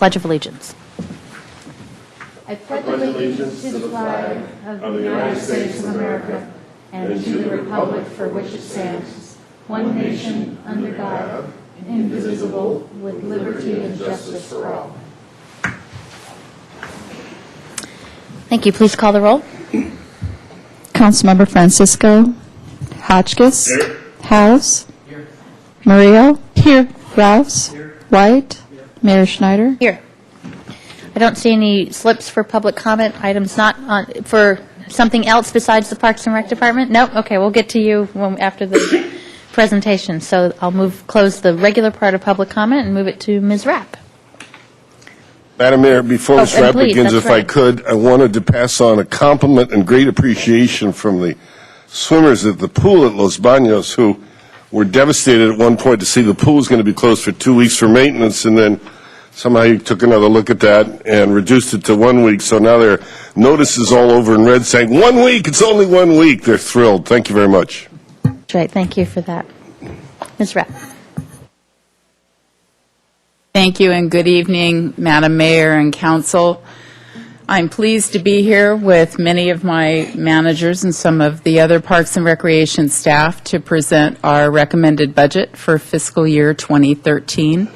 Pledge of Allegiance. I pledge allegiance to the flag of the United States of America and to the republic for which it stands, one nation, under God, indivisible, with liberty and justice for all. Thank you. Please call the roll. Councilmember Francisco, Hotchkiss, House, Murillo, here, Rouse, White, Mayor Schneider. Here. I don't see any slips for public comment, items not on, for something else besides the Parks and Rec Department? No? Okay, we'll get to you after the presentation. So I'll close the regular part of public comment and move it to Ms. Rapp. Madam Mayor, before Ms. and Rapp please, begins, that's if I could, I wanted to pass on a compliment and great appreciation from the swimmers at the pool at Los Baños who were devastated at one point to see the pool was going to be closed for 2 weeks for maintenance, and then somehow you took another look at that and reduced it to 1 week. So now there are notices all over in red saying, 1 week, it's only 1 week. They're thrilled. Thank you very much. That's right. Thank you for that. Ms. Rapp. Thank you and good evening, Madam Mayor and Council. I'm pleased to be here with many of my managers and some of the other Parks and Recreation staff to present our recommended budget for fiscal year 2013.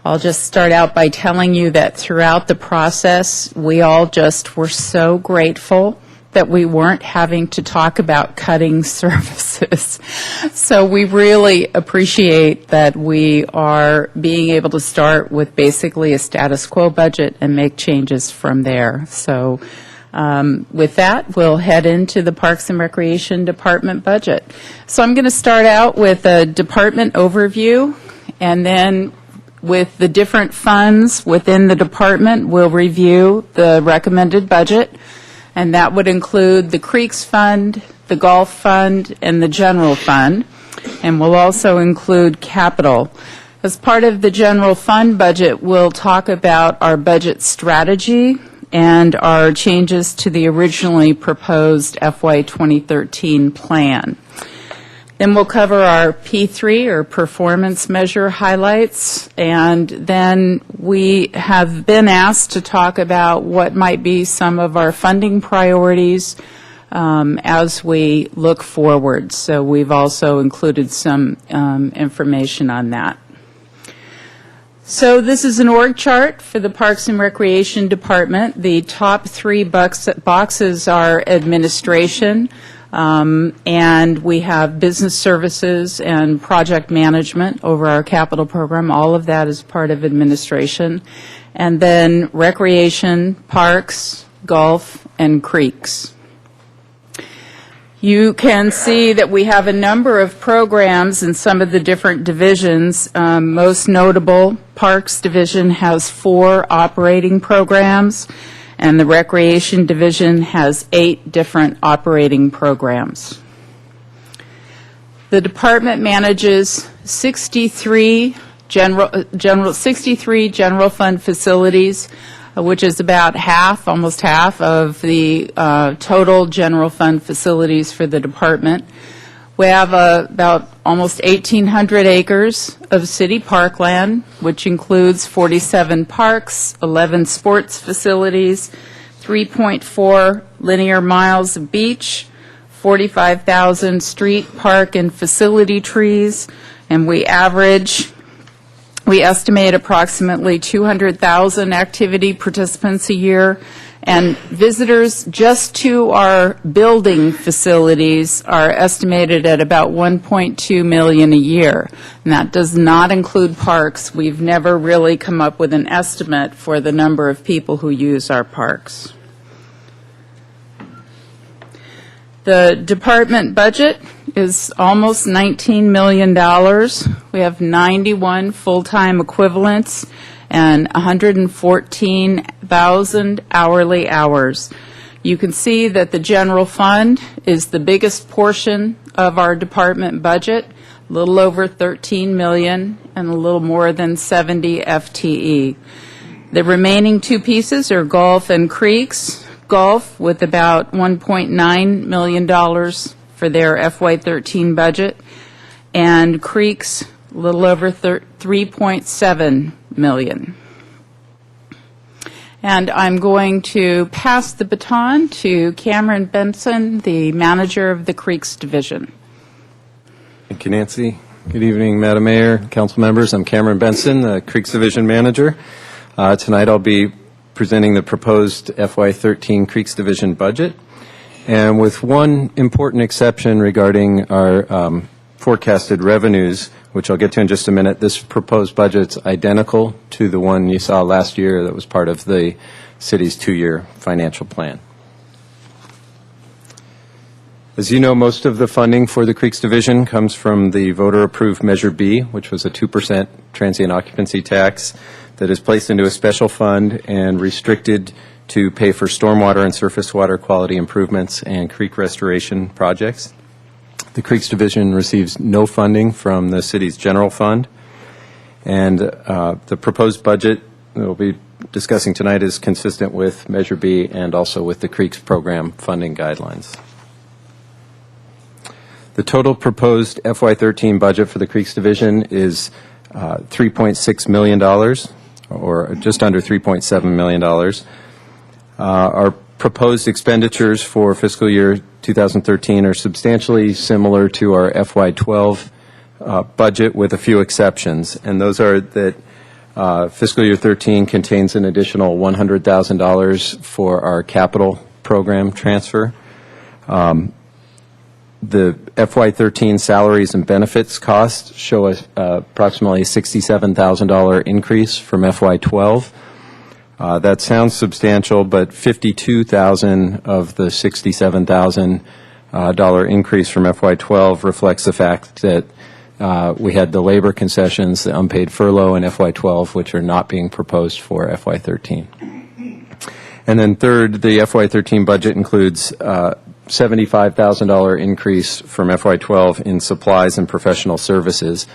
I'll just start out by telling you that throughout the process, we all just were so grateful that we weren't having to talk about cutting services. So we really appreciate that we are being able to start with basically a status quo budget and make changes from there. So with that, we'll head into the Parks and Recreation Department budget. So I'm going to start out with a department overview, and then with the different funds within the department, we'll review the recommended budget. And that would include the Creeks Fund, the Golf Fund, and the General Fund. And we'll also include capital. As part of the General Fund budget, we'll talk about our budget strategy and our changes to the originally proposed FY 2013 plan. Then we'll cover our P3, or performance measure highlights, and then we have been asked to talk about what might be some of our funding priorities as we look forward. So we've also included some information on that. So this is an org chart for the Parks and Recreation Department. The top three boxes are administration, and we have business services and project management over our capital program. All of that is part of administration. And then recreation, parks, golf, and creeks. You can see that we have a number of programs in some of the different divisions. Most notable, Parks Division has 4 operating programs, and the Recreation Division has 8 different operating programs. The department manages 63 general fund facilities, which is about half, almost half of the total general fund facilities for the department. We have about almost 1,800 acres of city parkland, which includes 47 parks, 11 sports facilities, 3.4 linear miles of beach, 45,000 street, park, and facility trees, and we estimate approximately 200,000 activity participants a year, and visitors just to our building facilities are estimated at about 1.2 million a year. And that does not include parks. We've never really come up with an estimate for the number of people who use our parks. The department budget is almost $19 million. We have 91 full-time equivalents and 114,000 hourly hours. You can see that the general fund is the biggest portion of our department budget, a little over $13 million and a little more than 70 FTE. The remaining 2 pieces are golf and creeks. Golf with about $1.9 million for their FY13 budget, and creeks a little over $3.7 million. And I'm going to pass the baton to Cameron Benson, the manager of the Creeks Division. Thank you, Nancy. Good evening, Madam Mayor, council members. I'm Cameron Benson, the Creeks Division Manager. Tonight I'll be presenting the proposed FY13 Creeks Division budget, and with one important exception regarding our forecasted revenues, which I'll get to in just a minute. This proposed budget's identical to the one you saw last year that was part of the city's 2-year financial plan. As you know, most of the funding for the Creeks Division comes from the voter-approved Measure B, which was a 2% transient occupancy tax that is placed into a special fund and restricted to pay for stormwater and surface water quality improvements and creek restoration projects. The Creeks Division receives no funding from the city's general fund, and the proposed budget that we'll be discussing tonight is consistent with Measure B and also with the Creeks program funding guidelines. The total proposed FY13 budget for the Creeks Division is $3.6 million, or just under $3.7 million. Our proposed expenditures for fiscal year 2013 are substantially similar to our FY12 budget, with a few exceptions, and those are that fiscal year 13 contains an additional $100,000 for our capital program transfer. The FY13 salaries and benefits costs show approximately $67,000 increase from FY12. That sounds substantial, but $52,000 of the $67,000 increase from FY12 reflects the fact that we had the labor concessions, the unpaid furlough in FY12, which are not being proposed for FY13. And then third, the FY13 budget includes $75,000 increase from FY12 in supplies and professional services.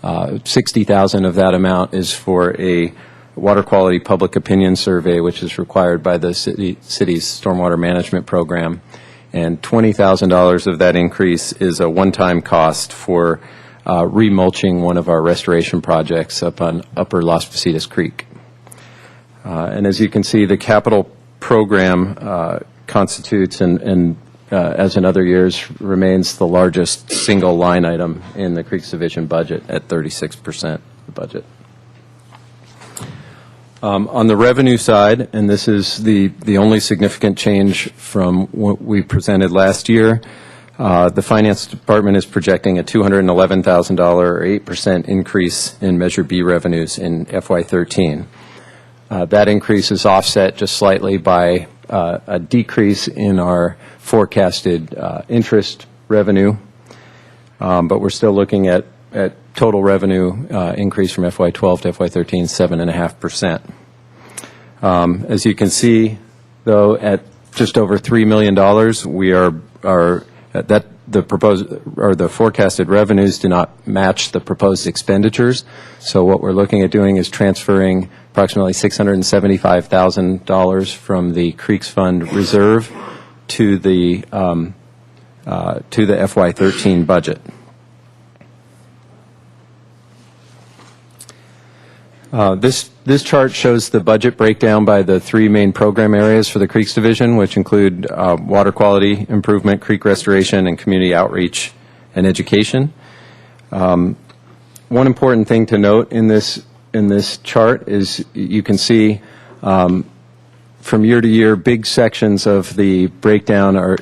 $60,000 of that amount is for a water quality public opinion survey, which is required by the city's stormwater management program, and $20,000 of that increase is a one-time cost for remulching one of our restoration projects up on Upper Las Positas Creek. And as you can see, the capital program constitutes and as in other years, remains the largest single line item in the Creeks Division budget at 36% of the budget. On the revenue side, and this is the only significant change from what we presented last year, the Finance Department is projecting a $211,000 or 8% increase in Measure B revenues in FY13. That increase is offset just slightly by a decrease in our forecasted interest revenue, but we're still looking at total revenue increase from FY12 to FY13, 7.5%. As you can see, though, at just over $3 million, we are that the proposed or the forecasted revenues do not match the proposed expenditures. So what we're looking at doing is transferring approximately $675,000 from the Creeks Fund reserve to the FY13 budget. This chart shows the budget breakdown by the three main program areas for the Creeks Division, which include water quality improvement, creek restoration, and community outreach and education. One important thing to note in this chart is you can see from year to year, big sections of the breakdown are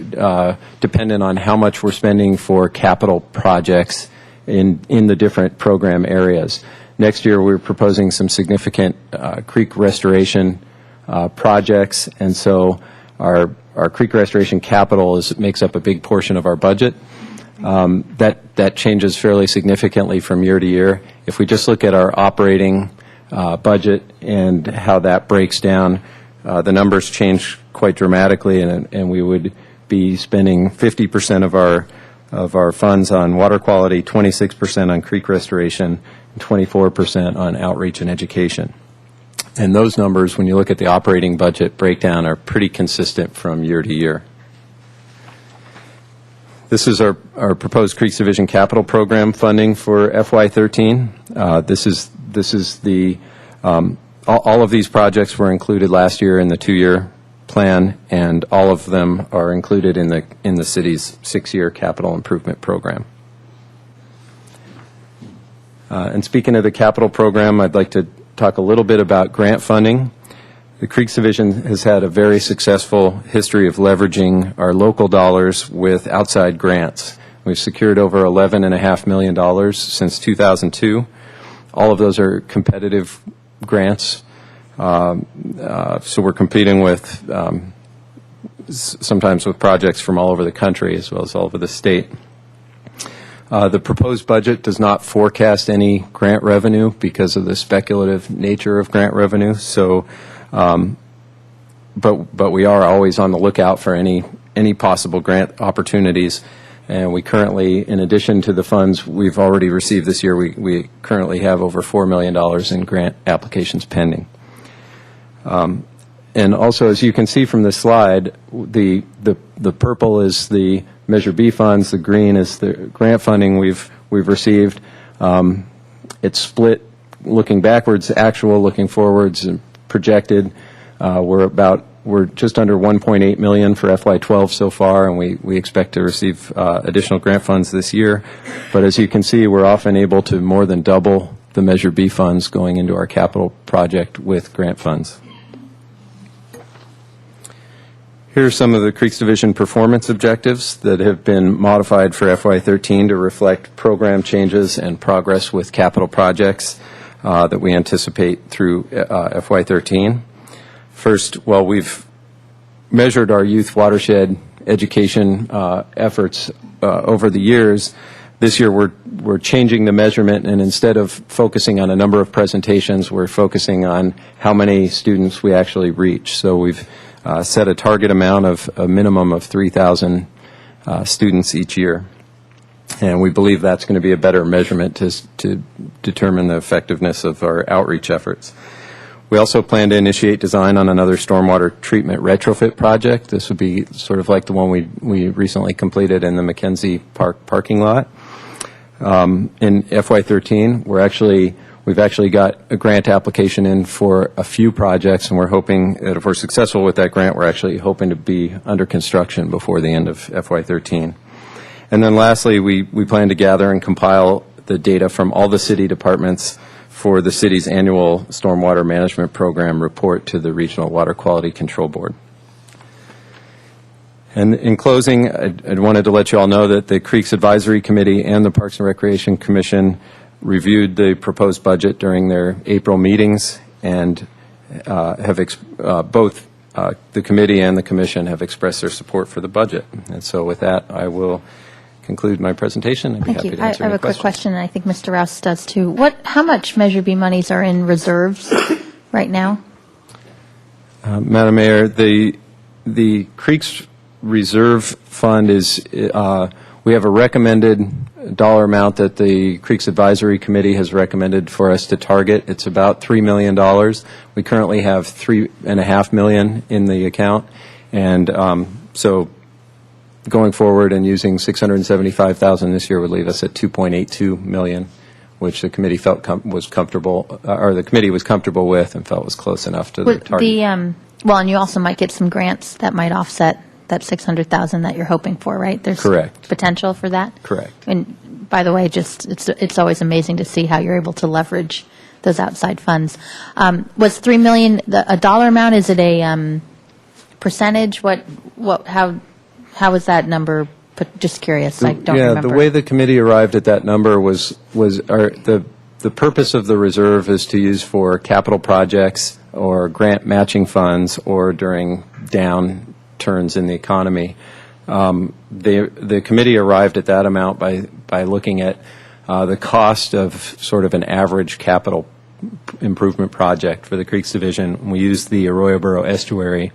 dependent on how much we're spending for capital projects in the different program areas. Next year, we're proposing some significant creek restoration projects, and so our creek restoration capital makes up a big portion of our budget. That changes fairly significantly from year to year. If we just look at our operating budget and how that breaks down, the numbers change quite dramatically, and we would be spending 50% of our funds on water quality, 26% on creek restoration, and 24% on outreach and education. And those numbers, when you look at the operating budget breakdown, are pretty consistent from year to year. This is our proposed Creeks Division capital program funding for FY13. This is the all of these projects were included last year in the 2-year plan, and all of them are included in the city's 6-year capital improvement program. And speaking of the capital program, I'd like to talk a little bit about grant funding. The Creeks Division has had a very successful history of leveraging our local dollars with outside grants. We've secured over $11.5 million since 2002. All of those are competitive grants. So we're competing with, sometimes with projects from all over the country as well as all over the state. The proposed budget does not forecast any grant revenue because of the speculative nature of grant revenue. So, but we are always on the lookout for any possible grant opportunities. And we currently, in addition to the funds we've already received this year, we currently have over $4 million in grant applications pending. And also, as you can see from this slide, the purple is the Measure B funds, the green is the grant funding we've received. It's split looking backwards, actual, looking forwards, and projected. We're just under $1.8 million for FY12 so far, and we expect to receive additional grant funds this year. But as you can see, we're often able to more than double the Measure B funds going into our capital project with grant funds. Here are some of the Creeks Division performance objectives that have been modified for FY13 to reflect program changes and progress with capital projects that we anticipate through FY13. First, while we've measured our youth watershed education efforts over the years, this year we're changing the measurement, and instead of focusing on a number of presentations, we're focusing on how many students we actually reach. So we've set a target amount of a minimum of 3,000 students each year. And we believe that's going to be a better measurement to determine the effectiveness of our outreach efforts. We also plan to initiate design on another stormwater treatment retrofit project. This would be sort of like the one we recently completed in the Mackenzie Park parking lot. In FY13, we've actually got a grant application in for a few projects, and we're hoping that if we're successful with that grant, we're actually hoping to be under construction before the end of FY13. And then lastly, we plan to gather and compile the data from all the city departments for the city's annual stormwater management program report to the Regional Water Quality Control Board. And in closing, I wanted to let you all know that the Creeks Advisory Committee and the Parks and Recreation Commission reviewed the proposed budget during their April meetings, and both the committee and the commission have expressed their support for the budget. And so with that, I will conclude my presentation. I'd be happy to answer I have any a quick questions. question, and I think Mr. Rouse does too. How much Measure B monies are in reserves right now? Madam Mayor, the Creeks Reserve Fund is, we have a recommended dollar amount that the Creeks Advisory Committee has recommended for us to target. It's about $3 million. We currently have $3.5 million in the account, and so going forward and using $675,000 this year would leave us at $2.82 million, which the committee felt was comfortable, or the committee was comfortable with and felt was close enough to the target. Well, and you also might get some grants that might offset that $600,000 that you're hoping for, right? There's Correct. potential for that? Correct. And by the way, it's always amazing to see how you're able to leverage those outside funds. Was $3 million a dollar amount? Is it a percentage? How was that number put? Just curious. I don't remember. The way the committee arrived at that number was the purpose of the reserve is to use for capital projects or grant matching funds or during downturns in the economy. The committee arrived at that amount by looking at the cost of sort of an average capital improvement project for the Creeks Division. We used the Arroyo Burro Estuary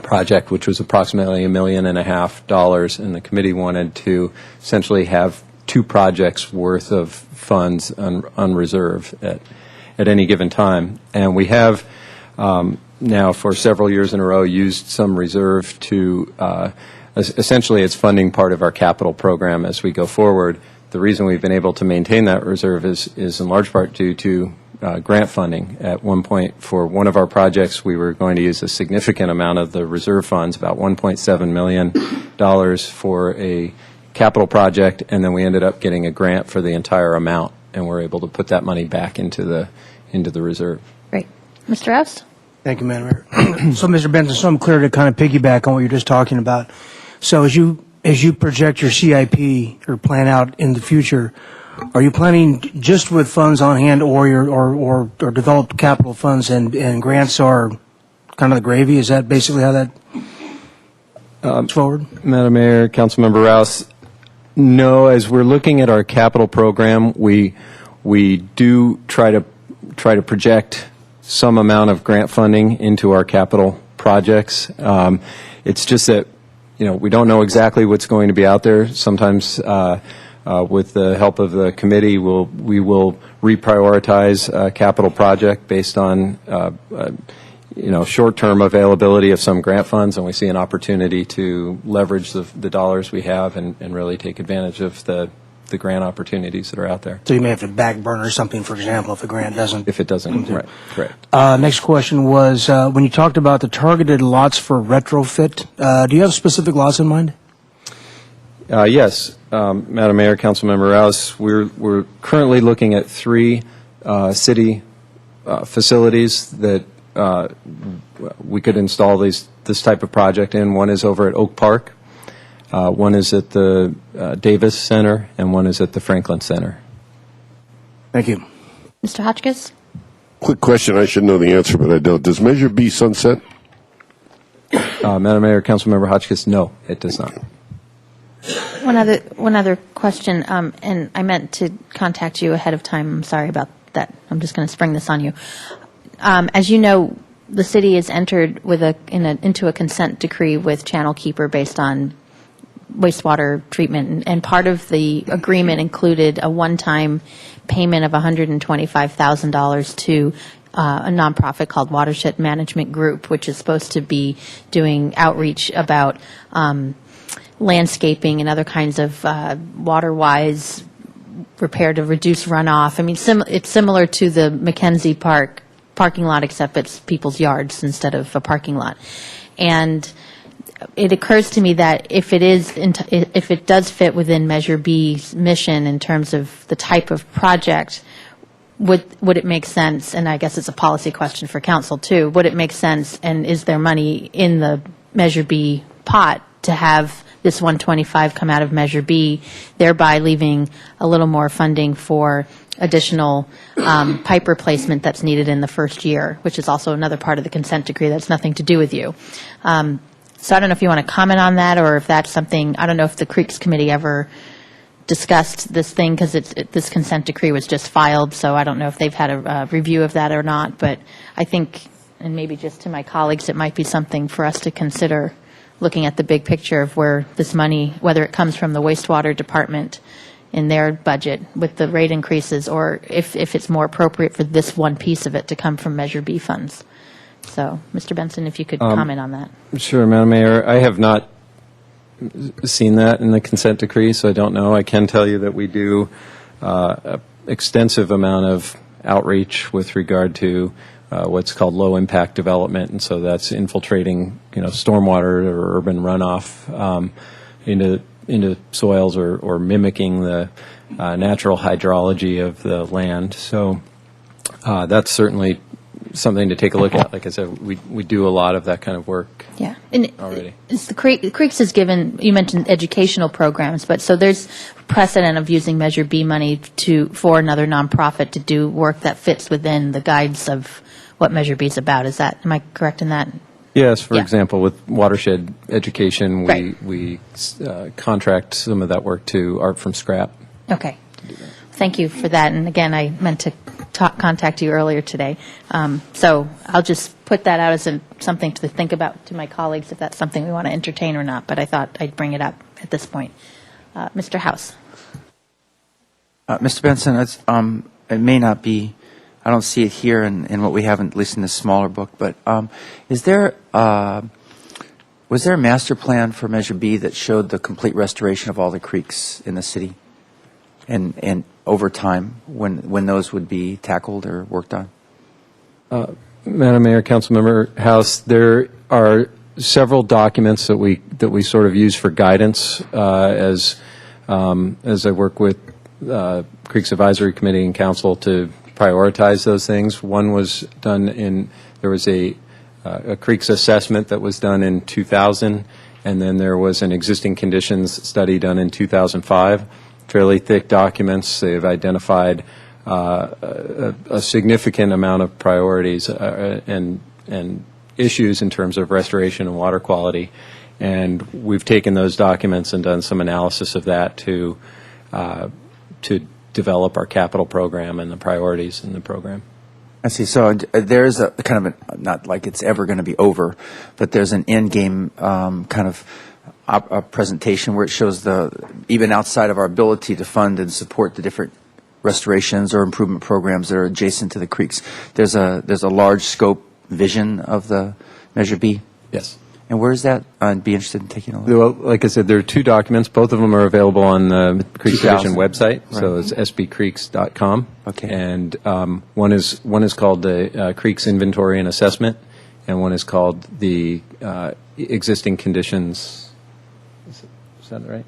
project, which was approximately $1.5 million, and the committee wanted to essentially have 2 projects worth of funds on reserve at any given time. And we have now for several years in a row used some reserve to essentially it's funding part of our capital program as we go forward. The reason we've been able to maintain that reserve is in large part due to grant funding. At one point, for one of our projects, we were going to use a significant amount of the reserve funds, about $1.7 million for a capital project, and then we ended up getting a grant for the entire amount, and we're able to put that money back into the reserve. Great. Mr. Rouse? Thank you, Madam Mayor. So, Mr. Benson, so I'm clear to kind of piggyback on what you're just talking about. So as you project your CIP or plan out in the future, are you planning just with funds on hand or developed capital funds and grants are kind of the gravy? Is that basically how that moves forward? Madam Mayor, Councilmember Rouse, no, as we're looking at our capital program, we do try to project some amount of grant funding into our capital projects. It's just that, we don't know exactly what's going to be out there. Sometimes with the help of the committee, we will reprioritize a capital project based on short-term availability of some grant funds, and we see an opportunity to leverage the dollars we have and really take advantage of the grant opportunities that are out there. So you may have to back burner something, for example, if the grant doesn't. If it doesn't, right, correct. Next question was, when you talked about the targeted lots for retrofit, do you have specific lots in mind? Yes, Madam Mayor, Councilmember Rouse, we're currently looking at 3 city facilities that we could install this type of project in. One is over at Oak Park, one is at the Davis Center, and one is at the Franklin Center. Thank you. Mr. Hotchkiss? Quick question, I should know the answer, but I don't. Does Measure B sunset? Madam Mayor, Councilmember Hotchkiss, no, it does not. One other question, and I meant to contact you ahead of time. I'm sorry about that. I'm just going to spring this on you. As you know, the city has entered into a consent decree with Channel Keeper based on wastewater treatment, and part of the agreement included a one-time payment of $125,000 to a nonprofit called Watershed Management Group, which is supposed to be doing outreach about landscaping and other kinds of water-wise repair to reduce runoff. I mean, it's similar to the Mackenzie Park parking lot, except it's people's yards instead of a parking lot. And it occurs to me that if it does fit within Measure B's mission in terms of the type of project, would it make sense, and I guess it's a policy question for council too, would it make sense, and is there money in the Measure B pot to have this 125 come out of Measure B, thereby leaving a little more funding for additional pipe replacement that's needed in the first year, which is also another part of the consent decree that's nothing to do with you. So I don't know if you want to comment on that, or if that's something, I don't know if the Creeks Committee ever discussed this thing, because this consent decree was just filed, so I don't know if they've had a review of that or not, but I think, and maybe just to my colleagues, it might be something for us to consider, looking at the big picture of where this money, whether it comes from the wastewater department in their budget with the rate increases, or if it's more appropriate for this one piece of it to come from Measure B funds. So, Mr. Benson, if you could comment on that. Sure, Madam Mayor. I have not seen that in the consent decree, so I don't know. I can tell you that we do an extensive amount of outreach with regard to what's called low-impact development, and so that's infiltrating, stormwater or urban runoff into soils or mimicking the natural hydrology of the land. So that's certainly something to take a look at. Like I said, we do a lot of that kind of work. Yeah. And already. The Creeks has given, you mentioned educational programs, but so there's precedent of using Measure B money for another nonprofit to do work that fits within the guides of what Measure B is about. Am I correct in that? Yes, for Yeah. example, with watershed education, Right. we contract some of that work to Art from Scrap. Okay. Thank you for that. And again, I meant to contact you earlier today. So I'll just put that out as something to think about to my colleagues, if that's something we want to entertain or not. But I thought I'd bring it up at this point. Mr. House. Mr. Benson, it may not be, I don't see it here in what we have, at least in this smaller book, but was there a master plan for Measure B that showed the complete restoration of all the creeks in the city? And over time when those would be tackled or worked on? Madam Mayor, Councilmember House, there are several documents that we sort of use for guidance as I work with Creeks Advisory Committee and Council to prioritize those things. One was done there was a Creeks assessment that was done in 2000, and then there was an existing conditions study done in 2005. Fairly thick documents. They've identified a significant amount of priorities and issues in terms of restoration and water quality, and we've taken those documents and done some analysis of that to develop our capital program and the priorities in the program. I see. So there's a kind of not like it's ever going to be over, but there's an end game kind of a presentation where it shows even outside of our ability to fund and support the different restorations or improvement programs that are adjacent to the creeks. There's a large scope vision of the Measure B. Yes. And where is that? I'd be interested in taking a look. Well, like I said, there are two documents. Both of them are available on the Creeks 2000. Division website, Right. so it's sbcreeks.com. Okay. And one is called the Creeks Inventory and Assessment, and one is called the Existing Conditions. Is that right?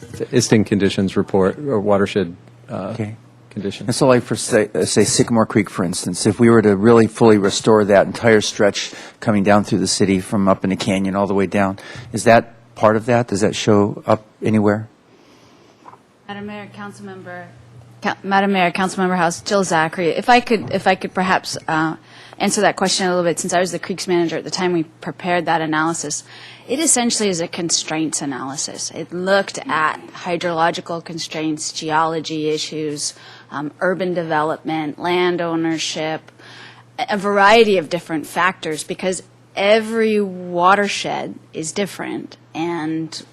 Existing Conditions Report or Watershed Okay. Conditions. And so like for, say, Sycamore Creek, for instance, if we were to really fully restore that entire stretch coming down through the city from up in the canyon all the way down, is that part of that? Does that show up anywhere? Madam Mayor, Councilmember House, Jill Zachary. If I could perhaps answer that question a little bit, since I was the Creeks manager at the time we prepared that analysis. It essentially is a constraints analysis. It looked at hydrological constraints, geology issues, urban development, land ownership, a variety of different factors, because every watershed is different and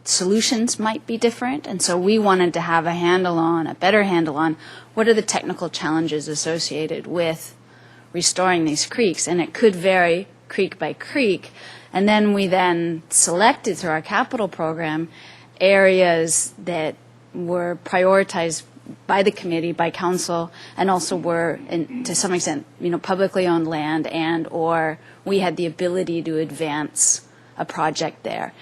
solutions might be different. And so we wanted to have a better handle on what are the technical challenges associated with restoring these creeks. And it could vary creek by creek. And then we selected through our capital program areas that were prioritized by the committee, by council, and also were, to some extent, publicly owned land, and or we had the ability to advance a project there.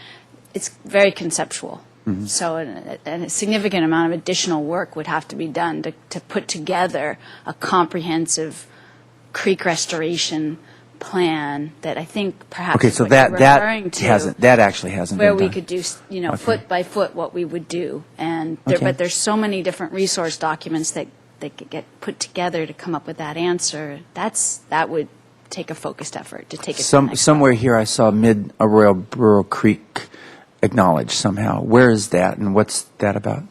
It's very conceptual. Mm-hmm. So a significant amount of additional work would have to be done to put together a comprehensive creek restoration plan that I think perhaps Okay, so what you're referring to, that actually hasn't where been we done. could do, Okay. foot by foot what we would do. And Okay. but there's so many different resource documents that could get put together to come up with that answer. That would take a focused effort to take it to the next Somewhere level. here I saw Mid-Arroyo Burro Creek acknowledged somehow. Where is that, and what's that about?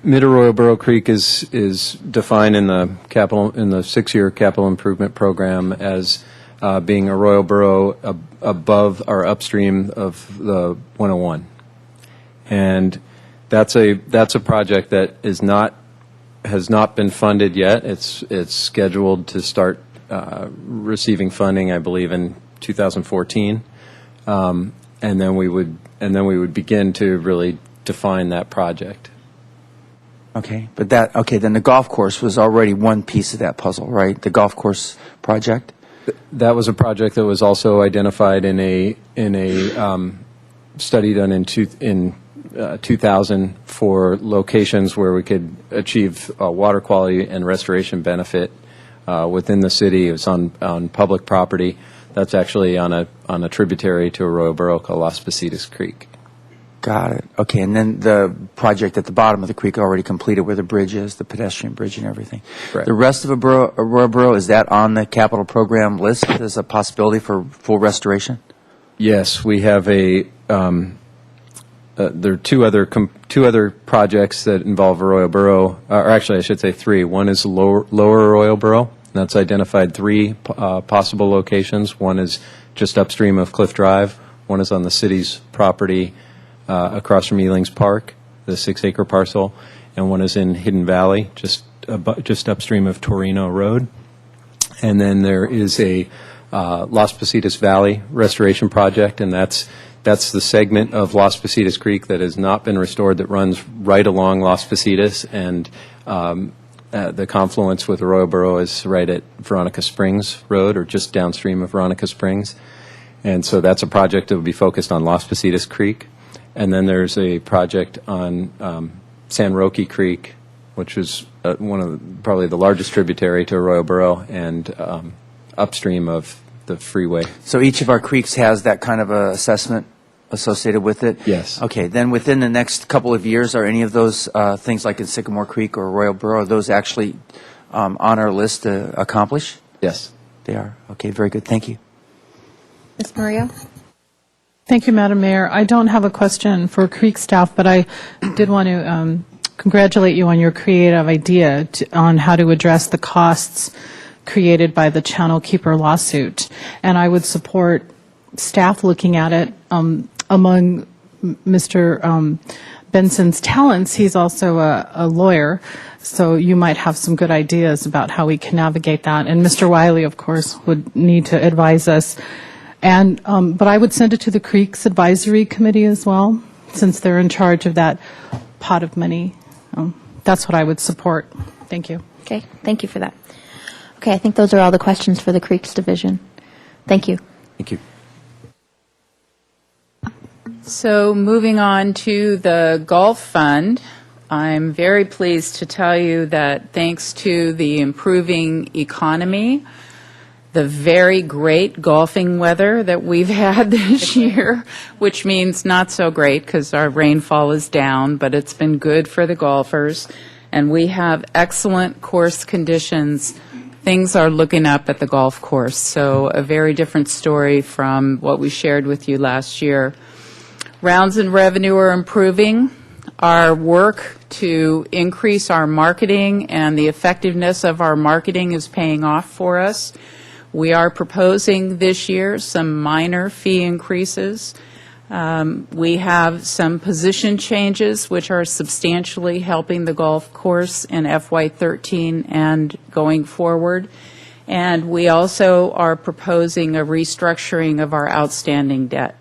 Mid-Arroyo Burro Creek is defined in the 6-year capital improvement program as being Arroyo Burro above or upstream of the 101, and that's a project that has not been funded yet. It's scheduled to start receiving funding, I believe, in 2014, and then we would begin to really define that project. Okay, but then the golf course was already one piece of that puzzle, right? The golf course project? That was a project that was also identified in a study done in 2000 for locations where we could achieve water quality and restoration benefit within the city. It was on public property. That's actually on a tributary to Arroyo Burro called Las Positas Creek. Got it. Okay, and then the project at the bottom of the creek already completed where the bridge is, the pedestrian bridge and everything. Correct. The rest of Arroyo Burro, is that on the capital program list as a possibility for full restoration? Yes, we have there are two other projects that involve Arroyo Burro, or actually I should say three. One is lower Arroyo Burro. That's identified three possible locations. One is just upstream of Cliff Drive. One is on the city's property across from Elings Park, the 6-acre parcel, and one is in Hidden Valley, just upstream of Torino Road. And then there is a Las Positas Valley restoration project, and that's That's the segment of Las Positas Creek that has not been restored that runs right along Las Positas, and the confluence with Arroyo Burro is right at Veronica Springs Road, or just downstream of Veronica Springs. And so that's a project that will be focused on Las Positas Creek. And then there's a project on San Roque Creek, which is one of probably the largest tributary to Arroyo Burro, and upstream of the freeway. So each of our creeks has that kind of a assessment associated with it? Yes. Okay, then within the next couple of years, are any of those things like in Sycamore Creek or Arroyo Burro, are those actually on our list to accomplish? Yes. They are. Okay, very good. Thank you. Ms. Murillo? Thank you, Madam Mayor. I don't have a question for Creek staff, but I did want to congratulate you on your creative idea on how to address the costs created by the Channel Keeper lawsuit. And I would support staff looking at it. Among Mr. Benson's talents, he's also a lawyer, so you might have some good ideas about how we can navigate that. And Mr. Wiley, of course, would need to advise us. And but I would send it to the Creeks Advisory Committee as well, since they're in charge of that pot of money. That's what I would support. Thank you. Okay, thank you for that. Okay, I think those are all the questions for the Creeks Division. Thank you. Thank you. So moving on to the Golf Fund, I'm very pleased to tell you that thanks to the improving economy, the very great golfing weather that we've had this year, which means not so great because our rainfall is down, but it's been good for the golfers, and we have excellent course conditions. Things are looking up at the golf course, so a very different story from what we shared with you last year. Rounds and revenue are improving. Our work to increase our marketing and the effectiveness of our marketing is paying off for us. We are proposing this year some minor fee increases. We have some position changes which are substantially helping the golf course in FY13 and going forward. And we also are proposing a restructuring of our outstanding debt.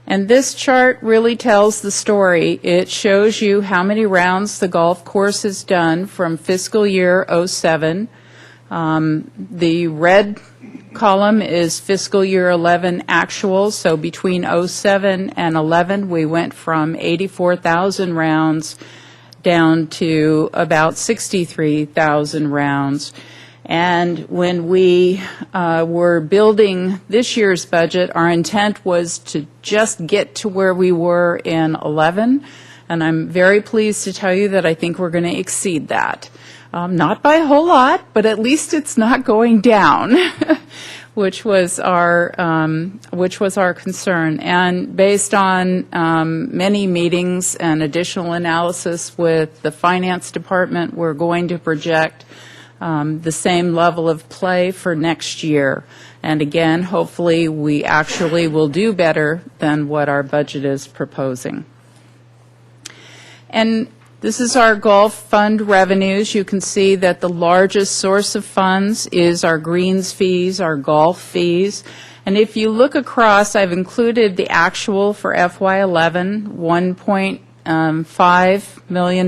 And this chart really tells the story. It shows you how many rounds the golf course has done from fiscal year 07. The red column is fiscal year 11 actual, so between 07 and 11 we went from 84,000 rounds down to about 63,000 rounds. And when we were building this year's budget, our intent was to just get to where we were in 11, and I'm very pleased to tell you that I think we're going to exceed that. Not by a whole lot, but at least it's not going down, which was our concern. And based on many meetings and additional analysis with the finance department, we're going to project the same level of play for next year. And again, hopefully we actually will do better than what our budget is proposing. And this is our golf fund revenues. You can see that the largest source of funds is our greens fees, our golf fees. And if you look across, I've included the actual for FY11, $1.5 million.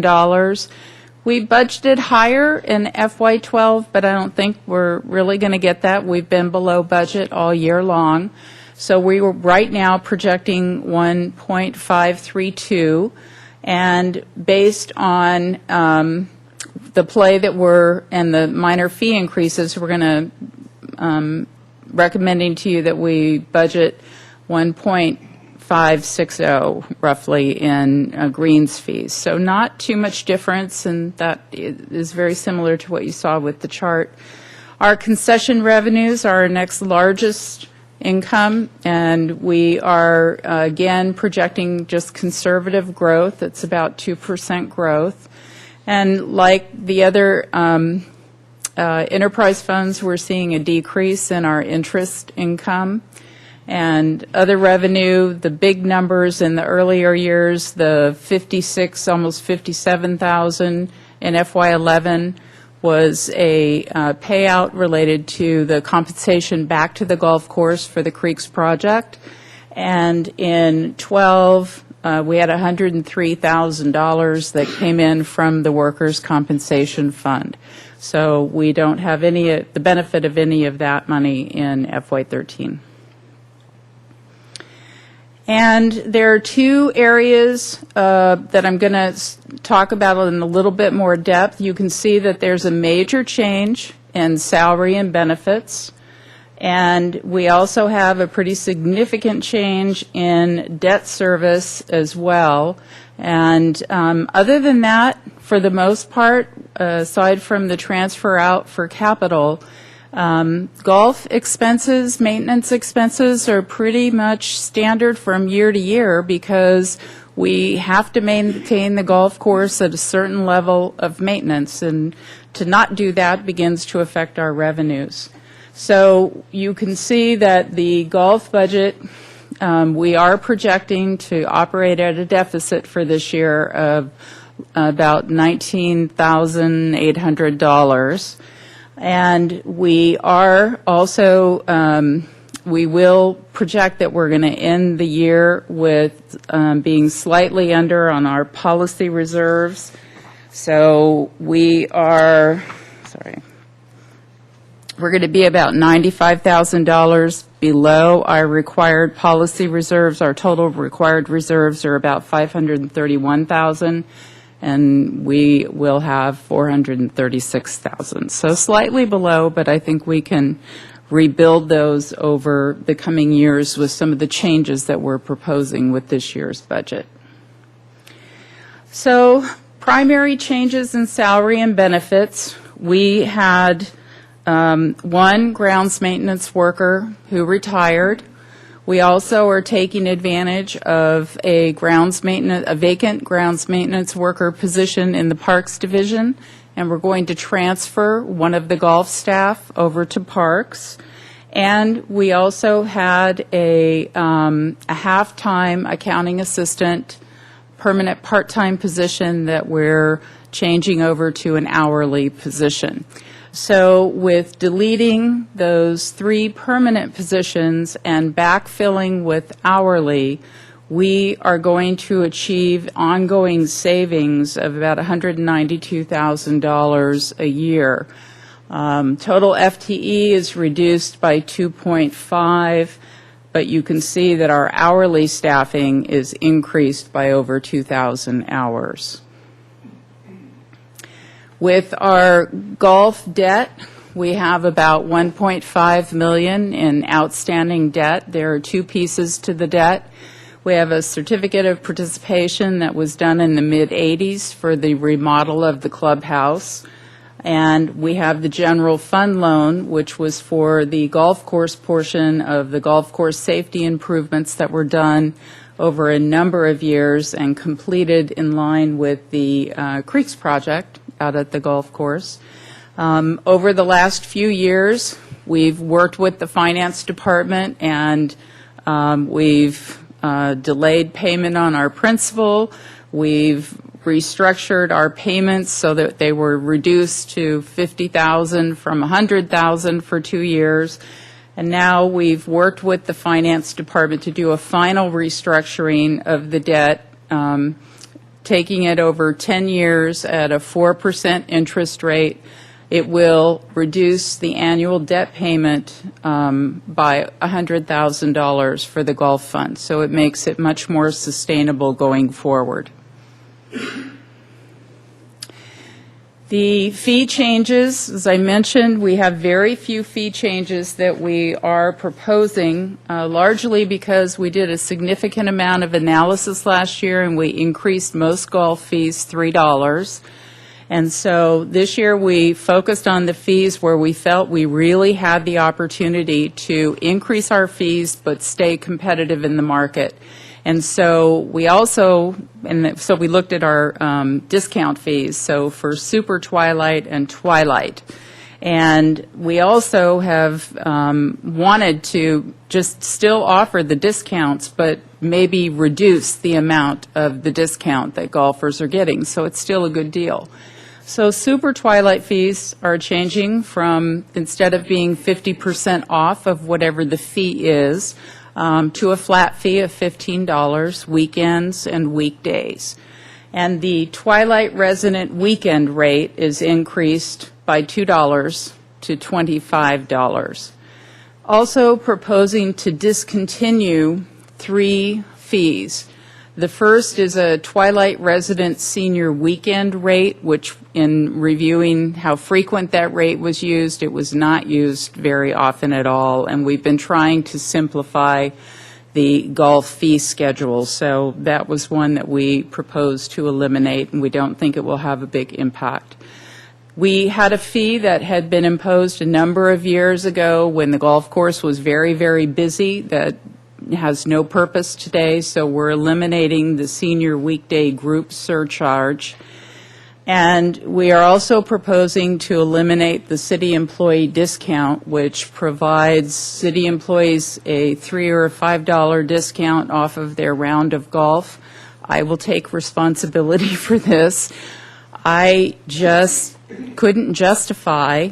We budgeted higher in FY12, but I don't think we're really going to get that. We've been below budget all year long. So we were right now projecting 1.532. And based on the play that we're, and the minor fee increases, we're going to, recommending to you that we budget 1.560 roughly in greens fees. So not too much difference, and that is very similar to what you saw with the chart. Our concession revenues are our next largest income, and we are again projecting just conservative growth. It's about 2% growth. And like the other enterprise funds, we're seeing a decrease in our interest income. And other revenue, the big numbers in the earlier years, the 56, almost 57,000 in FY11 was a payout related to the compensation back to the golf course for the Creeks project. And in 12, we had $103,000 that came in from the Workers' Compensation Fund. So we don't have the benefit of any of that money in FY13. And there are two areas that I'm going to talk about in a little bit more depth. You can see that there's a major change in salary and benefits. And we also have a pretty significant change in debt service as well. And other than that, for the most part, aside from the transfer out for capital, golf expenses, maintenance expenses are pretty much standard from year to year because we have to maintain the golf course at a certain level of maintenance, and to not do that begins to affect our revenues. So you can see that the golf budget, we are projecting to operate at a deficit for this year of about $19,800. And we are also, we will project that we're going to end the year with being slightly under on our policy reserves. So we are, we're going to be about $95,000 below our required policy reserves. Our total required reserves are about $531,000. And we will have $436,000. So slightly below, but I think we can rebuild those over the coming years with some of the changes that we're proposing with this year's budget. So primary changes in salary and benefits. We had one grounds maintenance worker who retired. We also are taking advantage of a vacant grounds maintenance worker position in the Parks Division, and we're going to transfer one of the golf staff over to Parks. And we also had a half-time accounting assistant, permanent part-time position that we're changing over to an hourly position. So with deleting those 3 permanent positions and backfilling with hourly, we are going to achieve ongoing savings of about $192,000 a year. Total FTE is reduced by 2.5, but you can see that our hourly staffing is increased by over 2,000 hours. With our golf debt, we have about $1.5 million in outstanding debt. There are 2 pieces to the debt. We have a certificate of participation that was done in the mid-'80s for the remodel of the clubhouse. And we have the general fund loan, which was for the golf course portion of the golf course safety improvements that were done over a number of years and completed in line with the Creeks project out at the golf course. Over the last few years, we've worked with the finance department, and we've delayed payment on our principal. We've restructured our payments so that they were reduced to $50,000 from $100,000 for 2 years. And now we've worked with the finance department to do a final restructuring of the debt, taking it over 10 years at a 4% interest rate. It will reduce the annual debt payment by $100,000 for the golf fund. So it makes it much more sustainable going forward. The fee changes, as I mentioned, we have very few fee changes that we are proposing, largely because we did a significant amount of analysis last year and we increased most golf fees $3. And so this year we focused on the fees where we felt we really had the opportunity to increase our fees but stay competitive in the market. And so we also, so we looked at our discount fees, so for Super Twilight and Twilight. And we also have wanted to just still offer the discounts, but maybe reduce the amount of the discount that golfers are getting, so it's still a good deal. So Super Twilight fees are changing from, instead of being 50% off of whatever the fee is, to a flat fee of $15, weekends and weekdays. And the Twilight resident weekend rate is increased by $2 to $25. Also proposing to discontinue 3 fees. The first is a Twilight resident senior weekend rate, which in reviewing how frequent that rate was used, it was not used very often at all, and we've been trying to simplify the golf fee schedule, so that was one that we proposed to eliminate, and we don't think it will have a big impact. We had a fee that had been imposed a number of years ago when the golf course was very, very busy that has no purpose today, so we're eliminating the senior weekday group surcharge. And we are also proposing to eliminate the city employee discount, which provides city employees a $3 or $5 discount off of their round of golf. I will take responsibility for this. I just couldn't justify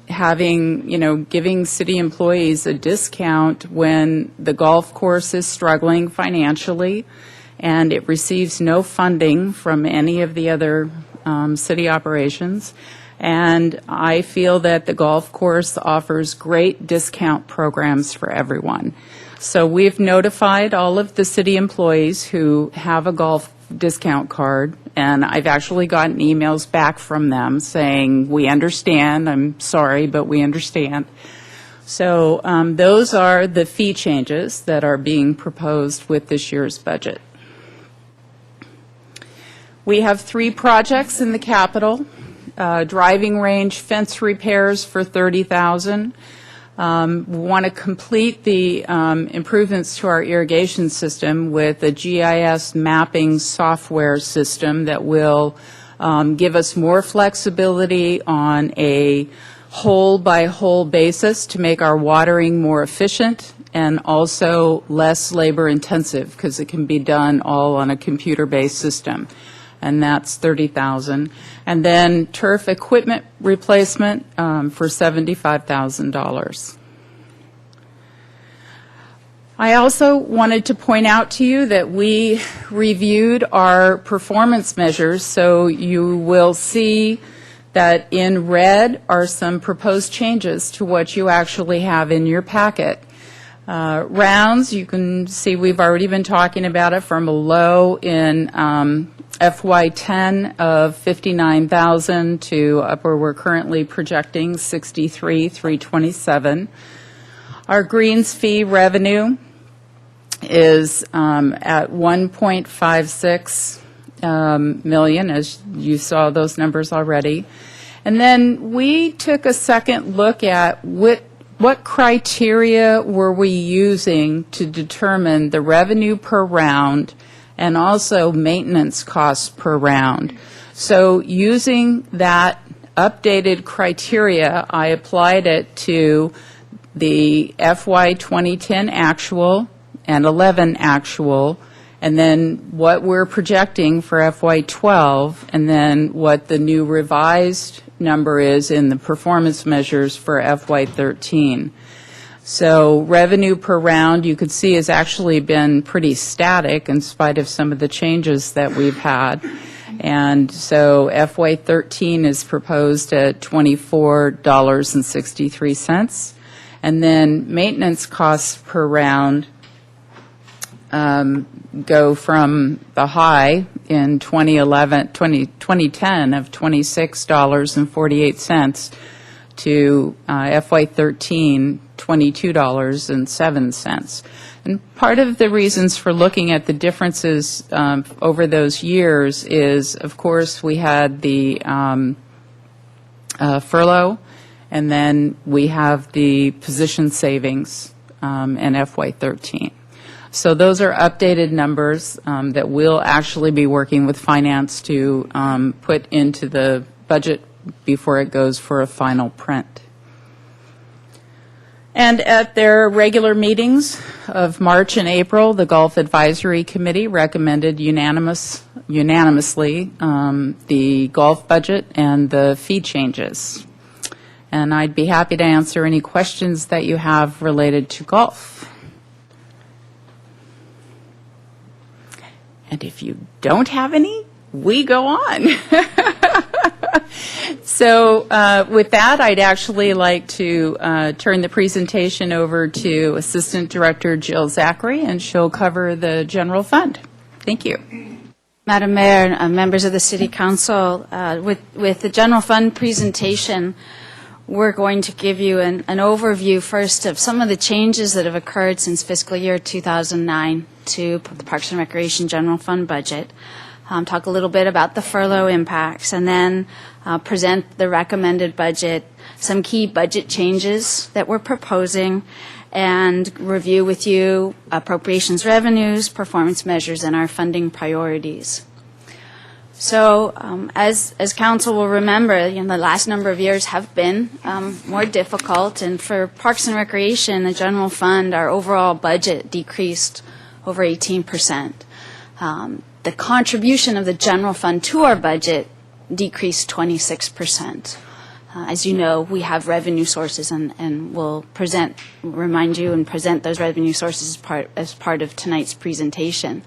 giving city employees a discount when the golf course is struggling financially and it receives no funding from any of the other city operations. And I feel that the golf course offers great discount programs for everyone. So we've notified all of the city employees who have a golf discount card, and I've actually gotten emails back from them saying, we understand, I'm sorry, but we understand. So those are the fee changes that are being proposed with this year's budget. We have 3 projects in the capital. Driving range fence repairs for $30,000. We want to complete the improvements to our irrigation system with a GIS mapping software system that will give us more flexibility on a hole-by-hole basis to make our watering more efficient and also less labor-intensive because it can be done all on a computer-based system. And that's $30,000. And then turf equipment replacement for $75,000. I also wanted to point out to you that we reviewed our performance measures, so you will see that in red are some proposed changes to what you actually have in your packet. Rounds, you can see we've already been talking about it from a low in FY10 of 59,000 to up where we're currently projecting 63,327. Our greens fee revenue is at 1.56 million, as you saw those numbers already. And then we took a second look at what criteria were we using to determine the revenue per round and also maintenance costs per round. So using that updated criteria, I applied it to the FY 2010 actual and 11 actual, and then what we're projecting for FY 12, and then what the new revised number is in the performance measures for FY 13. So revenue per round, you could see, has actually been pretty static in spite of some of the changes that we've had. And so FY 13 is proposed at $24.63. And then maintenance costs per round go from the high in 2010 of $26.48 to FY 13, $22.07. And part of the reasons for looking at the differences over those years is, of course, we had the furlough, and then we have the position savings in FY 13. So those are updated numbers that we'll actually be working with finance to put into the budget before it goes for a final print. And at their regular meetings of March and April, the Golf Advisory Committee recommended unanimously the golf budget and the fee changes. And I'd be happy to answer any questions that you have related to golf. And if you don't have any, we go on. So with that, I'd actually like to turn the presentation over to Assistant Director Jill Zachary, and she'll cover the general fund. Thank you. Madam Mayor, members of the City Council, with the general fund presentation, we're going to give you an overview first of some of the changes that have occurred since fiscal year 2009 to the Parks and Recreation General Fund budget. Talk a little bit about the furlough impacts, and then present the recommended budget, some key budget changes that we're proposing, and review with you appropriations revenues, performance measures, and our funding priorities. So as Council will remember, the last number of years have been more difficult, and for Parks and Recreation, the general fund, our overall budget decreased over 18%. The contribution of the general fund to our budget decreased 26%. As you know, we have revenue sources, and we'll remind you and present those revenue sources as part of tonight's presentation.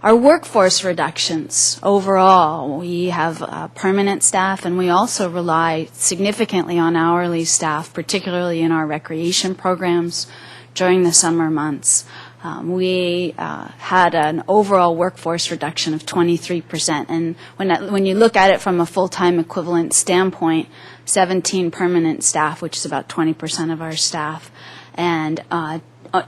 Our workforce reductions, overall, we have permanent staff, and we also rely significantly on hourly staff, particularly in our recreation programs during the summer months. We had an overall workforce reduction of 23%, and when you look at it from a full-time equivalent standpoint, 17 permanent staff, which is about 20% of our staff, and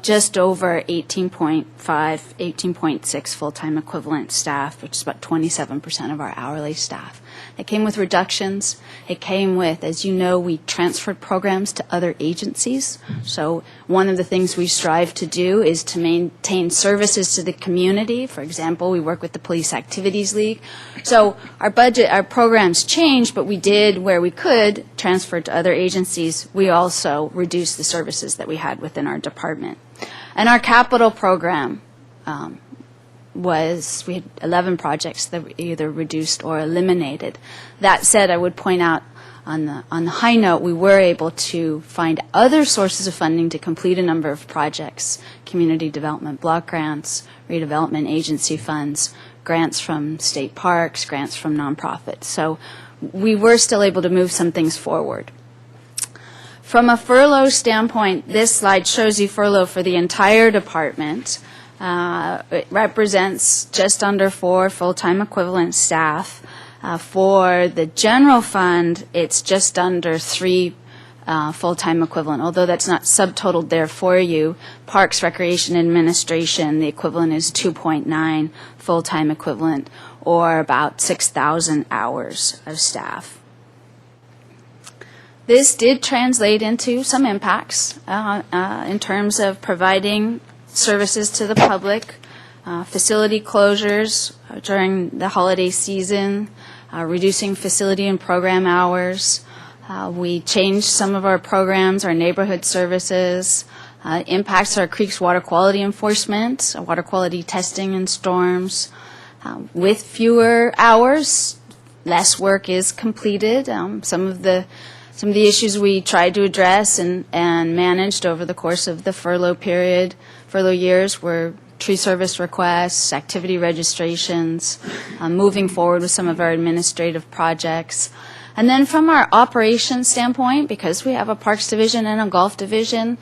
just over 18.5, 18.6 full-time equivalent staff, which is about 27% of our hourly staff. It came with reductions. It came with, as you know, we transferred programs to other agencies. So one of the things we strive to do is to maintain services to the community. For example, we work with the Police Activities League. So our programs changed, but we did, where we could, transfer to other agencies. We also reduced the services that we had within our department. And our capital program, we had 11 projects that were either reduced or eliminated. That said, I would point out on the high note, we were able to find other sources of funding to complete a number of projects: community development block grants, redevelopment agency funds, grants from state parks, grants from nonprofits. So we were still able to move some things forward. From a furlough standpoint, this slide shows you furlough for the entire department. It represents just under 4 full-time equivalent staff. For the general fund, it's just under 3 full-time equivalent, although that's not subtotaled there for you. Parks, Recreation, Administration, the equivalent is 2.9 full-time equivalent, or about 6,000 hours of staff. This did translate into some impacts in terms of providing services to the public, facility closures during the holiday season, reducing facility and program hours. We changed some of our programs, our neighborhood services, impacts our creeks water quality enforcement, water quality testing in storms. With fewer hours, less work is completed. Some of the issues we tried to address and managed over the course of the furlough years were tree service requests, activity registrations, moving forward with some of our administrative projects. And then from our operations standpoint, because we have a parks division and a golf division,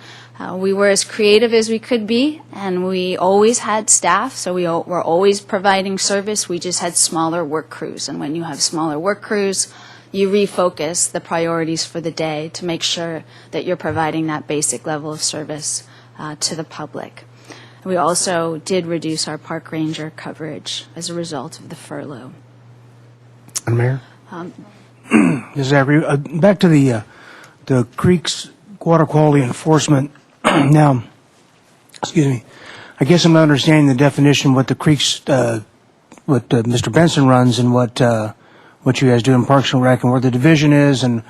we were as creative as we could be, and we always had staff, so we were always providing service. We just had smaller work crews, and when you have smaller work crews, you refocus the priorities for the day to make sure that you're providing that basic level of service to the public. We also did reduce our park ranger coverage as a result of the furlough. Mayor? Back to the creeks water quality enforcement. Now, excuse me, I guess I'm not understanding the definition, what the creeks, what Mr. Benson runs, and what you guys do in Parks and Rec, and where the division is, and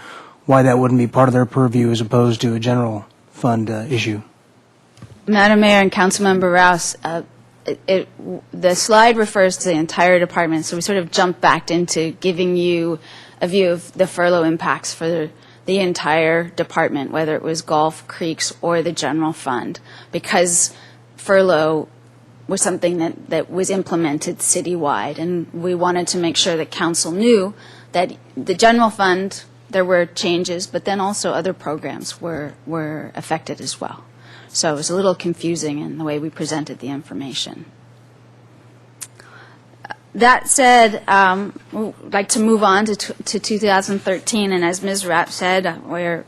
why that wouldn't be part of their purview as opposed to a general fund issue. Madam Mayor and Councilmember Rouse, the slide refers to the entire department, so we sort of jumped back into giving you a view of the furlough impacts for the entire department, whether it was golf, creeks, or the general fund, because furlough was something that was implemented citywide, and we wanted to make sure that council knew that the general fund, there were changes, but then also other programs were affected as well. So it was a little confusing in the way we presented the information. That said, we'd like to move on to 2013, and as Ms. Rapp said, we're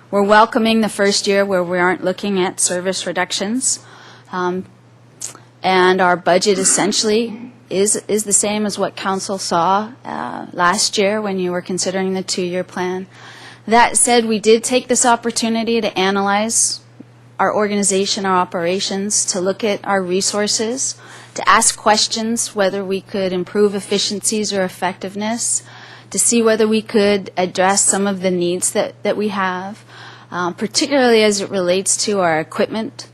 welcoming the first year where we aren't looking at service reductions, and our budget essentially is the same as what council saw last year when you were considering the 2-year plan. That said, we did take this opportunity to analyze our organization, our operations, to look at our resources, to ask questions whether we could improve efficiencies or effectiveness, to see whether we could address some of the needs that we have, particularly as it relates to our equipment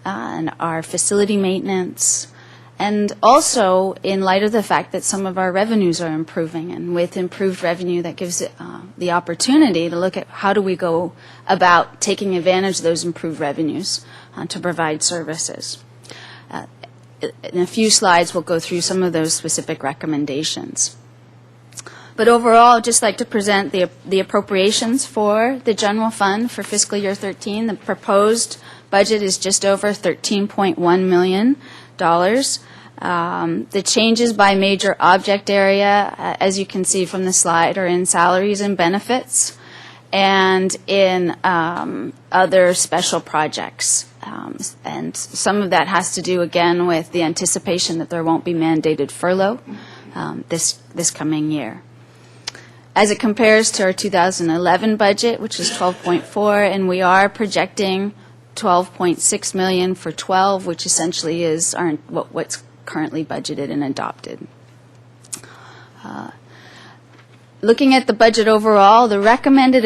and our facility maintenance, and also in light of the fact that some of our revenues are improving, and with improved revenue that gives it the opportunity to look at how do we go about taking advantage of those improved revenues to provide services. In a few slides, we'll go through some of those specific recommendations. But overall, I'd just like to present the appropriations for the general fund for fiscal year 13. The proposed budget is just over $13.1 million. The changes by major object area, as you can see from the slide, are in salaries and benefits and in other special projects. And some of that has to do, again, with the anticipation that there won't be mandated furlough this coming year. As it compares to our 2011 budget, which is 12.4, and we are projecting 12.6 million for 12, which essentially is what's currently budgeted and adopted. Looking at the budget overall, the recommended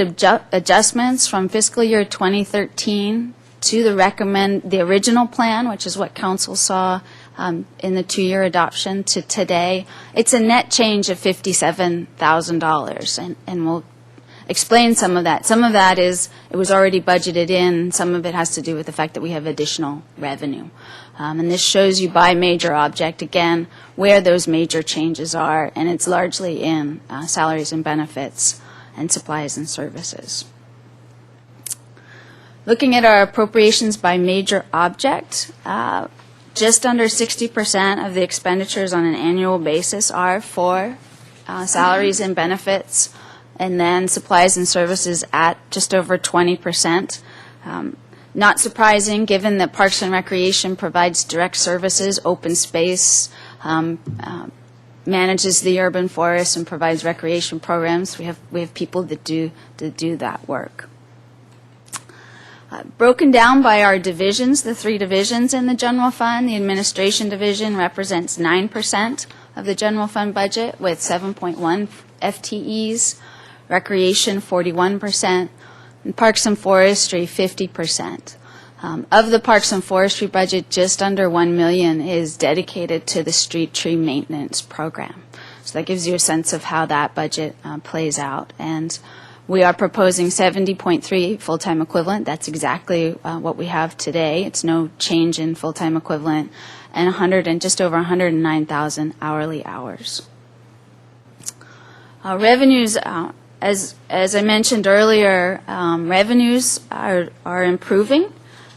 adjustments from fiscal year 2013 to the original plan, which is what council saw in the 2-year adoption, to today, it's a net change of $57,000, and we'll explain some of that. Some of that is it was already budgeted in. Some of it has to do with the fact that we have additional revenue. And this shows you by major object, again, where those major changes are, and it's largely in salaries and benefits and supplies and services. Looking at our appropriations by major object, just under 60% of the expenditures on an annual basis are for salaries and benefits, and then supplies and services at just over 20%. Not surprising, given that Parks and Recreation provides direct services, open space, manages the urban forest, and provides recreation programs. We have people that do that work. Broken down by our divisions, the 3 divisions in the general fund, the administration division represents 9% of the general fund budget with 7.1 FTEs, recreation 41%, and parks and forestry 50%. Of the parks and forestry budget, just under $1 million is dedicated to the street tree maintenance program. So that gives you a sense of how that budget plays out. And we are proposing 70.3 full-time equivalent. That's exactly what we have today. It's no change in full-time equivalent, and just over 109,000 hourly hours. Revenues, as I mentioned earlier, revenues are improving.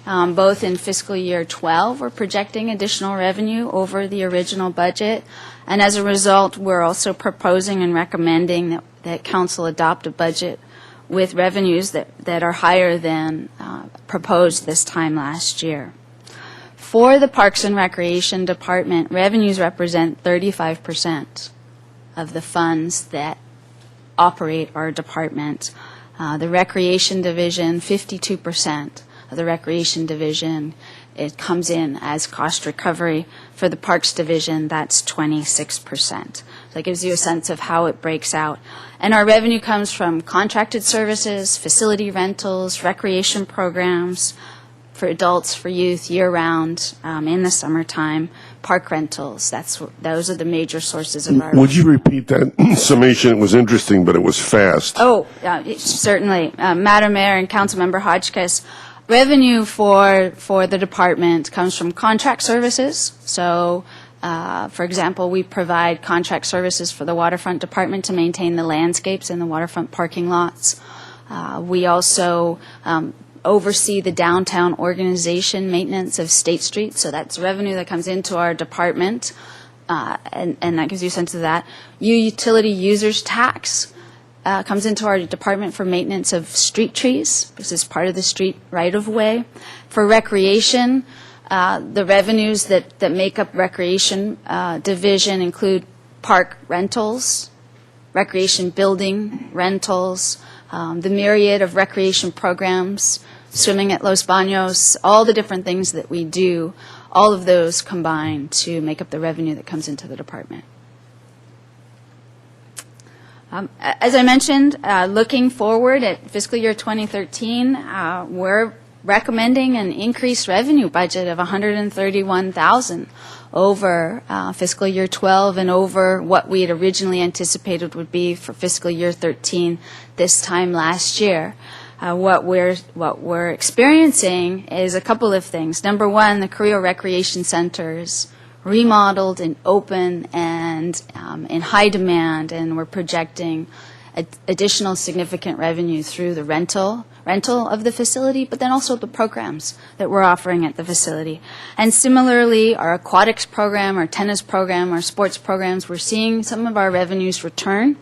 Both in fiscal year 12, we're projecting additional revenue over the original budget, and as a result, we're also proposing and recommending that council adopt a budget with revenues that are higher than proposed this time last year. For the Parks and Recreation Department, revenues represent 35% of the funds that operate our department. The Recreation Division, 52% of the Recreation Division, it comes in as cost recovery. For the Parks Division, that's 26%. So that gives you a sense of how it breaks out. And our revenue comes from contracted services, facility rentals, recreation programs for adults, for youth, year-round, in the summertime, park rentals. Those are the major sources of our... Would you repeat that summation? It was interesting, but it was fast. Oh, certainly. Madam Mayor and Councilmember Hotchkiss, revenue for the department comes from contract services. So, for example, we provide contract services for the waterfront department to maintain the landscapes in the waterfront parking lots. We also oversee the downtown organization maintenance of State Street, so that's revenue that comes into our department, and that gives you a sense of that. Utility users tax comes into our department for maintenance of street trees. This is part of the street right-of-way. For recreation, the revenues that make up recreation division include park rentals, recreation building rentals, the myriad of recreation programs, swimming at Los Baños, all the different things that we do, all of those combine to make up the revenue that comes into the department. As I mentioned, looking forward at fiscal year 2013, we're recommending an increased revenue budget of $131,000 over fiscal year 12 and over what we had originally anticipated would be for fiscal year 13 this time last year. What we're experiencing is a couple of things. Number one, the Carrillo Recreation Center is remodeled and open and in high demand, and we're projecting additional significant revenue through the rental of the facility, but then also the programs that we're offering at the facility. And similarly, our aquatics program, our tennis program, our sports programs, we're seeing some of our revenues return.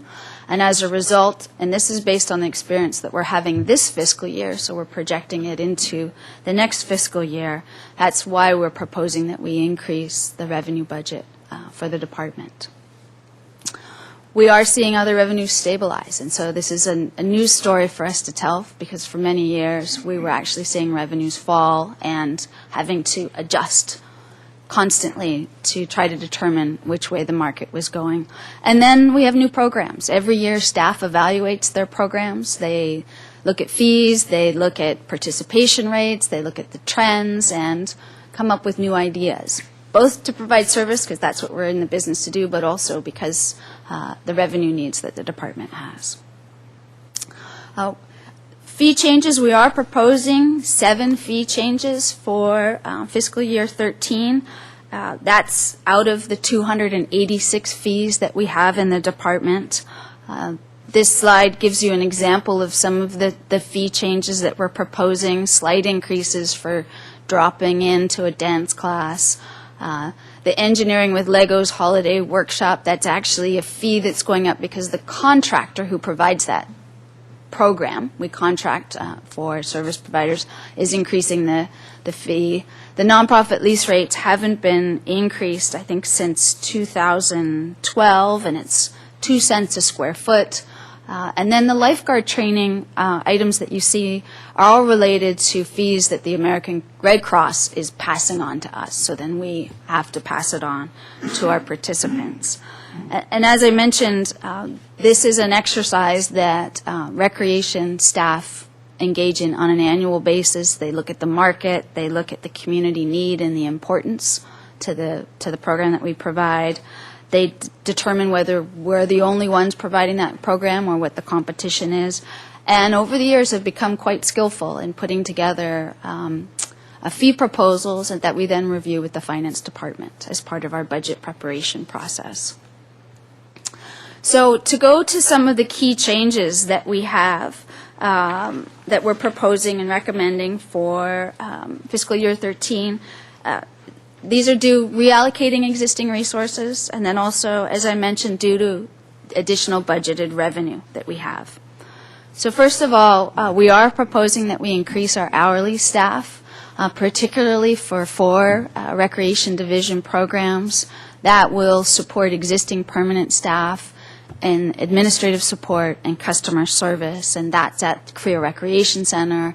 And as a result, and this is based on the experience that we're having this fiscal year, so we're projecting it into the next fiscal year, that's why we're proposing that we increase the revenue budget for the department. We are seeing other revenues stabilize, and so this is a news story for us to tell, because for many years we were actually seeing revenues fall and having to adjust constantly to try to determine which way the market was going. And then we have new programs. Every year staff evaluates their programs. They look at fees, they look at participation rates, they look at the trends and come up with new ideas, both to provide service, because that's what we're in the business to do, but also because the revenue needs that the department has. Fee changes, we are proposing 7 fee changes for fiscal year 13. That's out of the 286 fees that we have in the department. This slide gives you an example of some of the fee changes that we're proposing, slight increases for dropping into a dance class. The Engineering with Legos Holiday Workshop, that's actually a fee that's going up because the contractor who provides that program, we contract for service providers, is increasing the fee. The nonprofit lease rates haven't been increased, I think, since 2012, and it's 2 cents a square foot. And then the lifeguard training items that you see are all related to fees that the American Red Cross is passing on to us. So then we have to pass it on to our participants. And as I mentioned, this is an exercise that recreation staff engage in on an annual basis. They look at the market, they look at the community need and the importance to the program that we provide. They determine whether we're the only ones providing that program or what the competition is. And over the years have become quite skillful in putting together fee proposals that we then review with the finance department as part of our budget preparation process. So to go to some of the key changes that we have that we're proposing and recommending for fiscal year 13, these are due reallocating existing resources, and then also, as I mentioned, due to additional budgeted revenue that we have. So first of all, we are proposing that we increase our hourly staff, particularly for 4 recreation division programs that will support existing permanent staff and administrative support and customer service, and that's at Carrillo Recreation Center,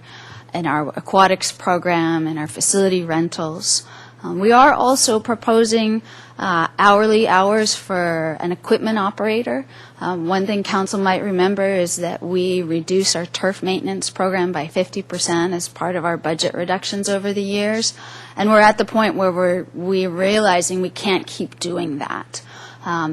and our aquatics program, and our facility rentals. We are also proposing hourly hours for an equipment operator. One thing council might remember is that we reduce our turf maintenance program by 50% as part of our budget reductions over the years, and we're at the point where we're realizing we can't keep doing that.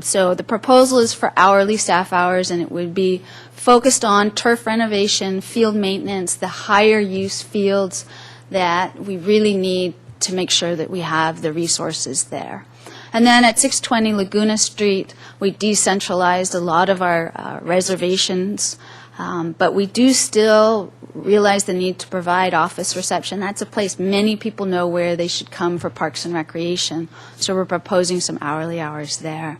So the proposal is for hourly staff hours, and it would be focused on turf renovation, field maintenance, the higher use fields that we really need to make sure that we have the resources there. And then at 620 Laguna Street, we decentralized a lot of our reservations, but we do still realize the need to provide office reception. That's a place many people know where they should come for Parks and Recreation, so we're proposing some hourly hours there.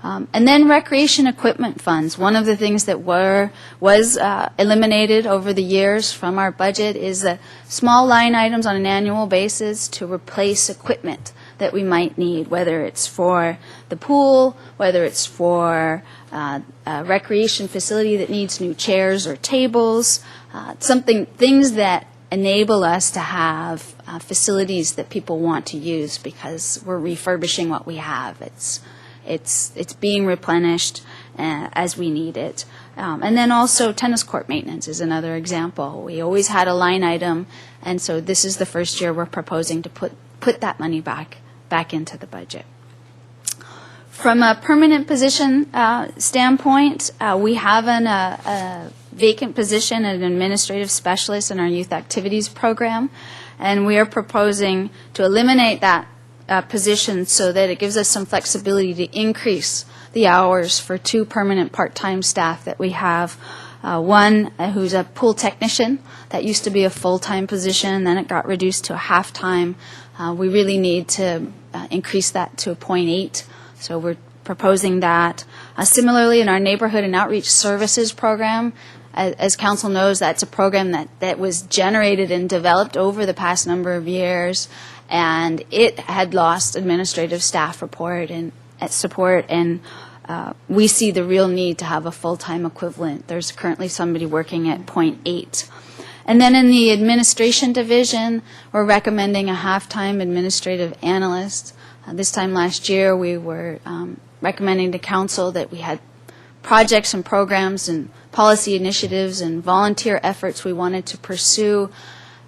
And then recreation equipment funds. One of the things that was eliminated over the years from our budget is the small line items on an annual basis to replace equipment that we might need, whether it's for the pool, whether it's for a recreation facility that needs new chairs or tables, things that enable us to have facilities that people want to use because we're refurbishing what we have. It's being replenished as we need it. And then also tennis court maintenance is another example. We always had a line item, and so this is the first year we're proposing to put that money back into the budget. From a permanent position standpoint, we have a vacant position, an administrative specialist in our youth activities program, and we are proposing to eliminate that position so that it gives us some flexibility to increase the hours for 2 permanent part-time staff that we have. One who's a pool technician that used to be a full-time position, then it got reduced to a half-time. We really need to increase that to a 0.8, so we're proposing that. Similarly, in our neighborhood and outreach services program, as council knows, that's a program that was generated and developed over the past number of years, and it had lost administrative staff support, and we see the real need to have a full-time equivalent. There's currently somebody working at 0.8. And then in the administration division, we're recommending a half-time administrative analyst. This time last year, we were recommending to council that we had projects and programs and policy initiatives and volunteer efforts we wanted to pursue.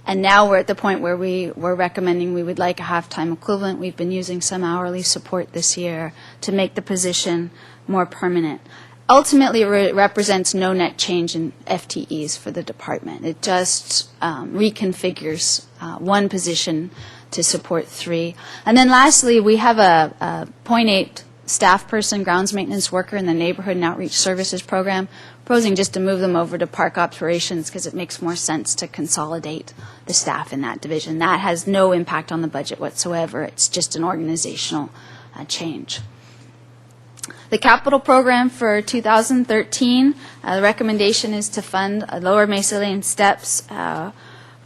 And now we're at the point where we're recommending we would like a half-time equivalent. We've been using some hourly support this year to make the position more permanent. Ultimately, it represents no net change in FTEs for the department. It just reconfigures one position to support 3. And then lastly, we have a 0.8 staff person, grounds maintenance worker in the neighborhood and outreach services program, proposing just to move them over to park operations because it makes more sense to consolidate the staff in that division. That has no impact on the budget whatsoever. It's just an organizational change. The capital program for 2013, the recommendation is to fund Lower Mesa Lane steps by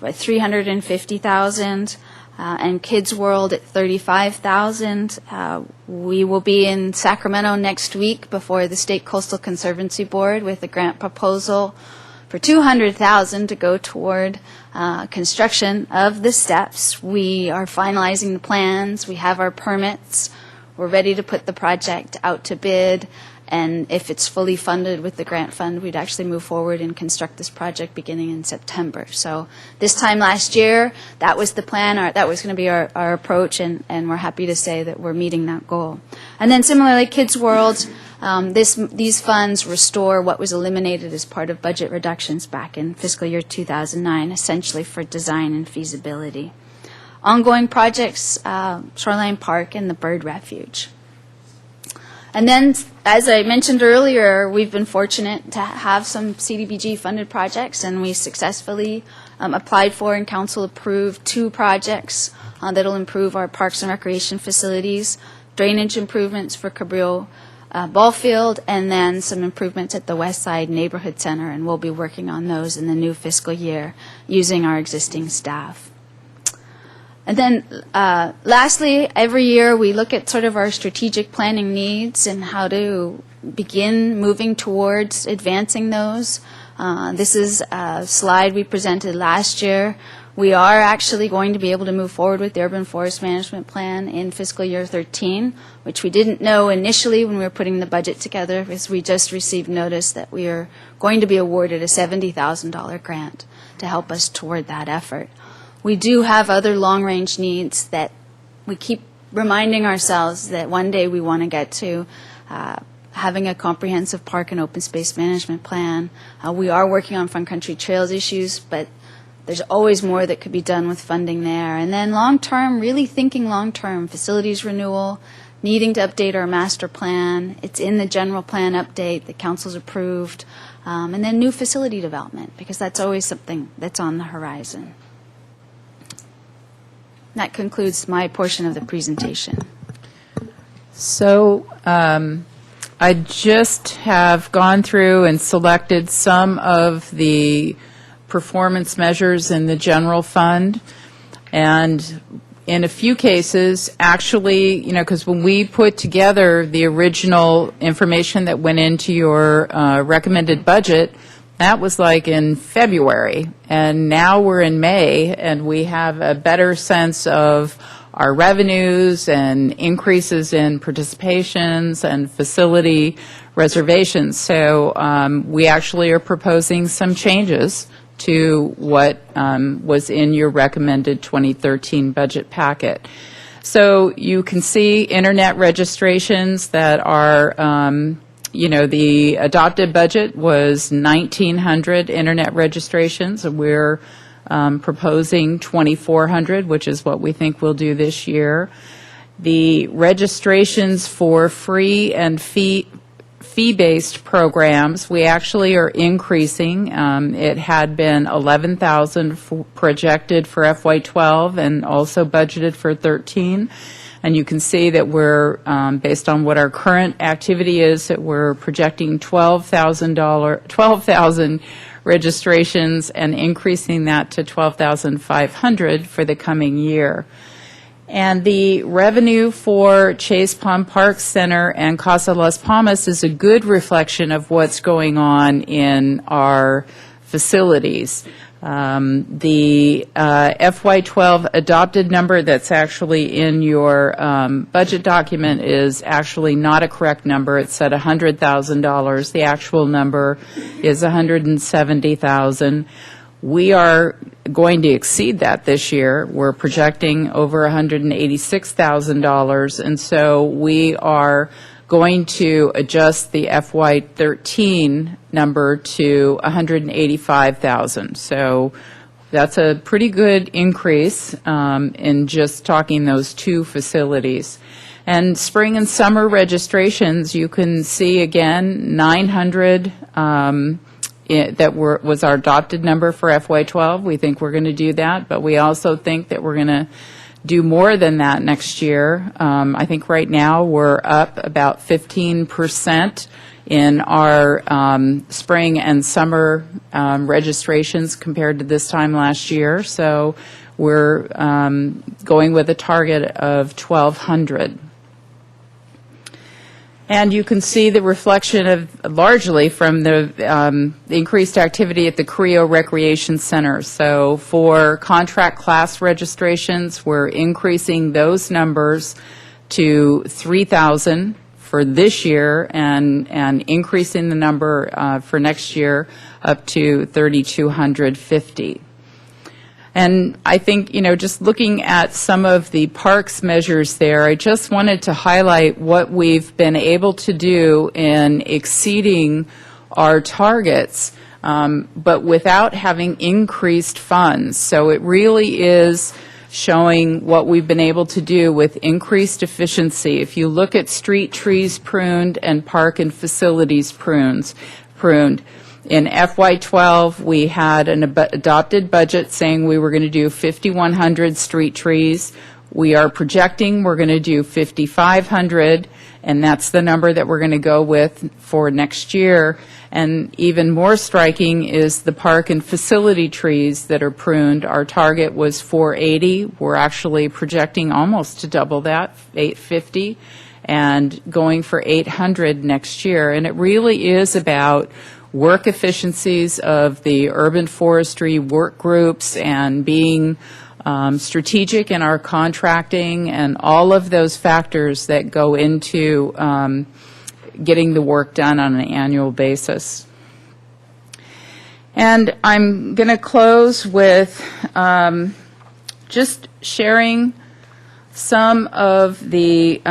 $350,000 and Kids World at $35,000. We will be in Sacramento next week before the State Coastal Conservancy Board with a grant proposal for $200,000 to go toward construction of the steps. We are finalizing the plans. We have our permits. We're ready to put the project out to bid, and if it's fully funded with the grant fund, we'd actually move forward and construct this project beginning in September. So this time last year, that was the plan, that was going to be our approach, and we're happy to say that we're meeting that goal. And then similarly, Kids World, these funds restore what was eliminated as part of budget reductions back in fiscal year 2009, essentially for design and feasibility. Ongoing projects, Shoreline Park and the Bird Refuge. And then, as I mentioned earlier, we've been fortunate to have some CDBG-funded projects, and we successfully applied for and council approved 2 projects that will improve our parks and recreation facilities, drainage improvements for Cabrillo Ball Field, and then some improvements at the West Side Neighborhood Center, and we'll be working on those in the new fiscal year using our existing staff. And then lastly, every year we look at sort of our strategic planning needs and how to begin moving towards advancing those. This is a slide we presented last year. We are actually going to be able to move forward with the Urban Forest Management Plan in fiscal year 13, which we didn't know initially when we were putting the budget together, because we just received notice that we are going to be awarded a $70,000 grant to help us toward that effort. We do have other long-range needs that we keep reminding ourselves that one day we want to get to. having a comprehensive park and open space management plan. We are working on Fun Country Trails issues, but there's always more that could be done with funding there. And then long-term, really thinking long-term, facilities renewal, needing to update our master plan. It's in the general plan update that council's approved. And then new facility development, because that's always something that's on the horizon. That concludes my portion of the presentation. So I just have gone through and selected some of the performance measures in the general fund. And in a few cases, actually, you know, because when we put together the original information that went into your recommended budget, that was like in February. And now we're in May, and we have a better sense of our revenues and increases in participations and facility reservations. So we actually are proposing some changes to what was in your recommended 2013 budget packet. So you can see internet registrations that are, you know, the adopted budget was 1,900 internet registrations. We're proposing 2,400, which is what we think we'll do this year. The registrations for free and fee-based programs, we actually are increasing. It had been 11,000 projected for FY12 and also budgeted for 13. And you can see that we're, based on what our current activity is, that we're projecting $12,000 registrations and increasing that to 12,500 for the coming year. And the revenue for Chase Palm Park Center and Casa Las Palmas is a good reflection of what's going on in our facilities. The FY12 adopted number that's actually in your budget document is actually not a correct number. It's at $100,000. The actual number is $170,000. We are going to exceed that this year. We're projecting over $186,000, and so we are going to adjust the FY13 number to $185,000. So that's a pretty good increase in just talking those two facilities. And spring and summer registrations, you can see again 900 that was our adopted number for FY12. We think we're going to do that, but we also think that we're going to do more than that next year. I think right now we're up about 15% in our spring and summer registrations compared to this time last year. So we're going with a target of 1,200. And you can see the reflection of largely from the increased activity at the Creo Recreation Center. So for contract class registrations, we're increasing those numbers to 3,000 for this year and increasing the number for next year up to 3,250. And I think, you know, just looking at some of the parks measures there, I just wanted to highlight what we've been able to do in exceeding our targets, but without having increased funds. So it really is showing what we've been able to do with increased efficiency. If you look at street trees pruned and park and facilities pruned, in FY12, we had an adopted budget saying we were going to do 5,100 street trees. We are projecting we're going to do 5,500, and that's the number that we're going to go with for next year. And even more striking is the park and facility trees that are pruned. Our target was 480. We're actually projecting almost to double that, 850, and going for 800 next year. And it really is about work efficiencies of the urban forestry work groups and being strategic in our contracting and all of those factors that go into getting the work done on an annual basis. And I'm going to close with just sharing some of the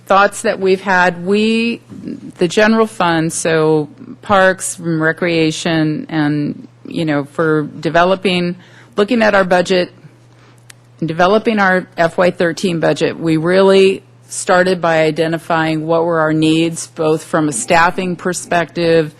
thoughts that we've had. The general fund, so parks, and recreation, and, for looking at our budget, and developing our FY13 budget, we really started by identifying what were our needs, both from a staffing perspective,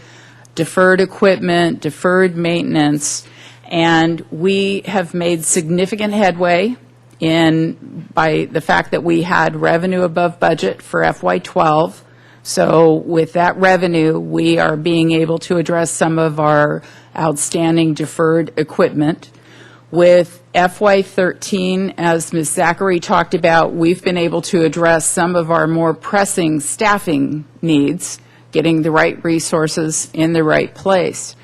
deferred equipment, deferred maintenance, and we have made significant headway by the fact that we had revenue above budget for FY12. So with that revenue, we are being able to address some of our outstanding deferred equipment. With FY13, as Ms. Zachary talked about, we've been able to address some of our more pressing staffing needs, getting the right resources in the right place.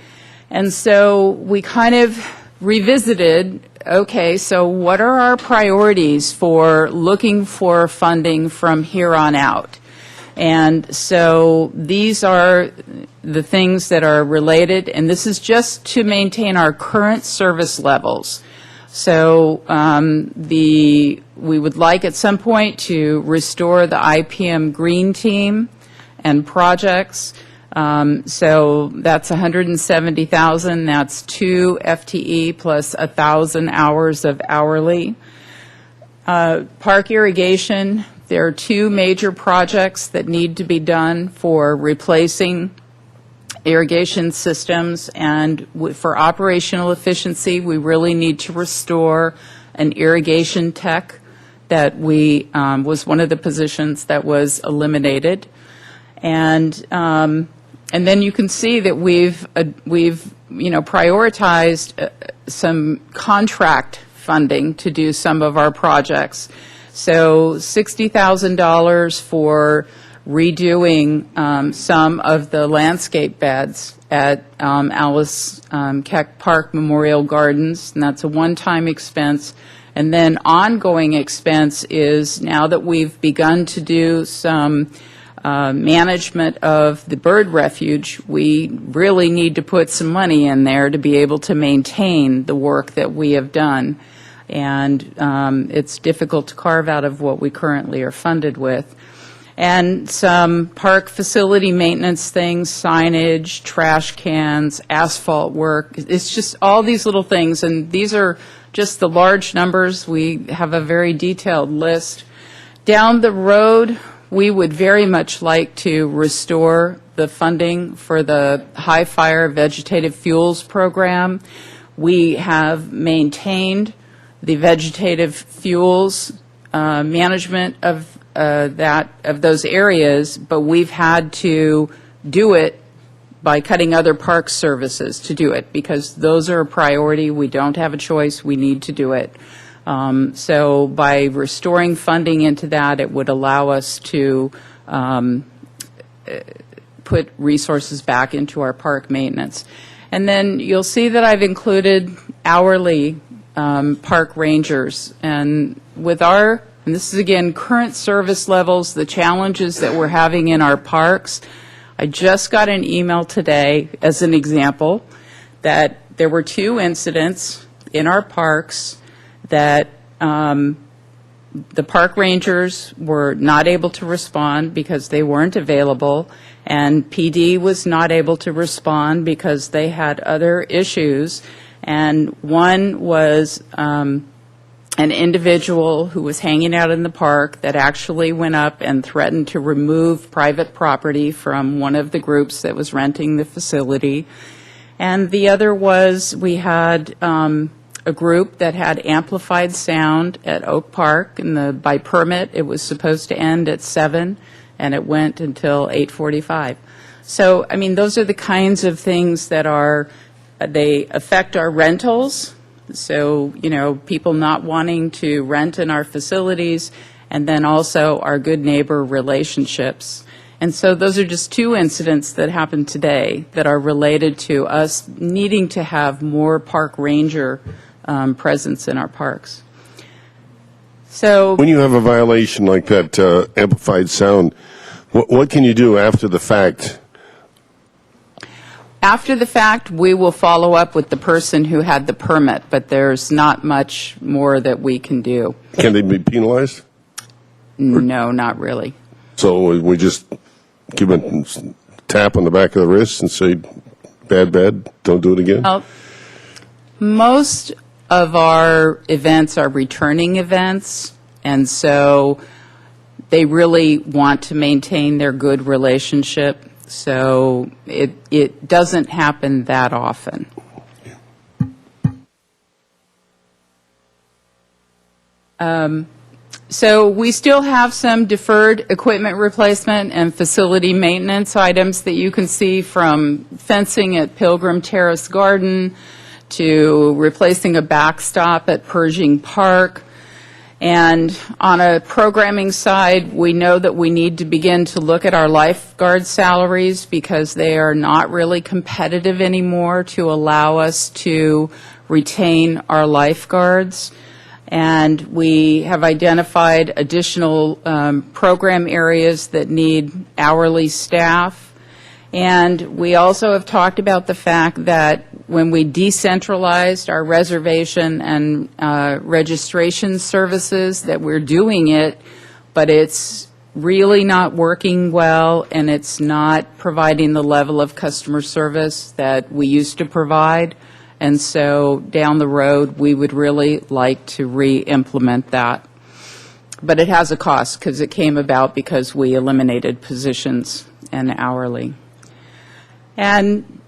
And so we kind of revisited, okay, so what are our priorities for looking for funding from here on out? And so these are the things that are related, and this is just to maintain our current service levels. So we would like at some point to restore the IPM Green Team and projects. So that's $170,000. That's 2 FTE plus 1,000 hours of hourly. Park irrigation. There are 2 major projects that need to be done for replacing irrigation systems, and for operational efficiency, we really need to restore an irrigation tech that was one of the positions that was eliminated. And then you can see that we've prioritized some contract funding to do some of our projects. So $60,000 for redoing some of the landscape beds at Alice Keck Park Memorial Gardens, and that's a one-time expense. And then ongoing expense is, now that we've begun to do some management of the bird refuge, we really need to put some money in there to be able to maintain the work that we have done. And it's difficult to carve out of what we currently are funded with. And some park facility maintenance things, signage, trash cans, asphalt work. It's just all these little things, and these are just the large numbers. We have a very detailed list. Down the road, we would very much like to restore the funding for the High Fire Vegetative Fuels program. We have maintained the vegetative fuels management of those areas, but we've had to do it by cutting other park services to do it, because those are a priority. We don't have a choice. We need to do it. So by restoring funding into that, it would allow us to put resources back into our park maintenance. And then you'll see that I've included hourly park rangers. And with and this is again current service levels, the challenges that we're having in our parks. I just got an email today, as an example, that there were 2 incidents in our parks that the park rangers were not able to respond because they weren't available, and PD was not able to respond because they had other issues. And one was an individual who was hanging out in the park that actually went up and threatened to remove private property from one of the groups that was renting the facility. And the other was, we had a group that had amplified sound at Oak Park, and by permit it was supposed to end at 7, and it went until 8:45. So, I mean, those are the kinds of things that they affect our rentals. So, people not wanting to rent in our facilities, and then also our good neighbor relationships. And so those are just 2 incidents that happened today that are related to us needing to have more park ranger presence in our parks. So When you have a violation like that, amplified sound, what can you do after the fact? after the fact, we will follow up with the person who had the permit, but there's not much more that we can do. Can they be penalized? No, not really. So we just give a tap on the back of the wrist and say, bad, don't do it again? Well, most of our events are returning events, and so they really want to maintain their good relationship, so it doesn't happen that often. So we still have some deferred equipment replacement and facility maintenance items that you can see, from fencing at Pilgrim Terrace Garden to replacing a backstop at Pershing Park. And on a programming side, we know that we need to begin to look at our lifeguard salaries because they are not really competitive anymore to allow us to retain our lifeguards. And we have identified additional program areas that need hourly staff. And we also have talked about the fact that when we decentralized our reservation and registration services, that we're doing it, but it's really not working well, and it's not providing the level of customer service that we used to provide. And so down the road, we would really like to re-implement that. But it has a cost because it came about because we eliminated positions and hourly. And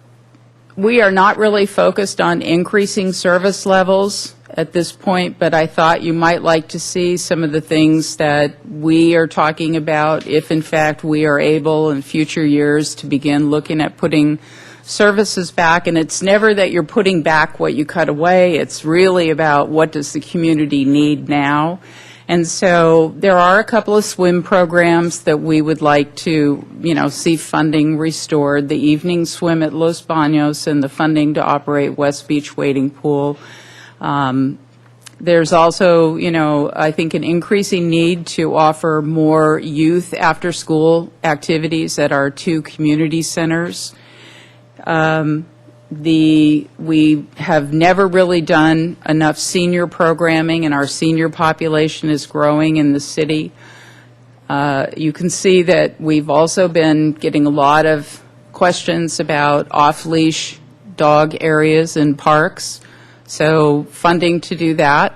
we are not really focused on increasing service levels at this point, but I thought you might like to see some of the things that we are talking about if, in fact, we are able in future years to begin looking at putting services back. And it's never that you're putting back what you cut away. It's really about what does the community need now. And so there are a couple of swim programs that we would like to, see funding restored. The evening swim at Los Baños and the funding to operate West Beach Wading Pool. There's also, I think an increasing need to offer more youth after-school activities at our 2 community centers. We have never really done enough senior programming, and our senior population is growing in the city. You can see that we've also been getting a lot of questions about off-leash dog areas in parks, so funding to do that.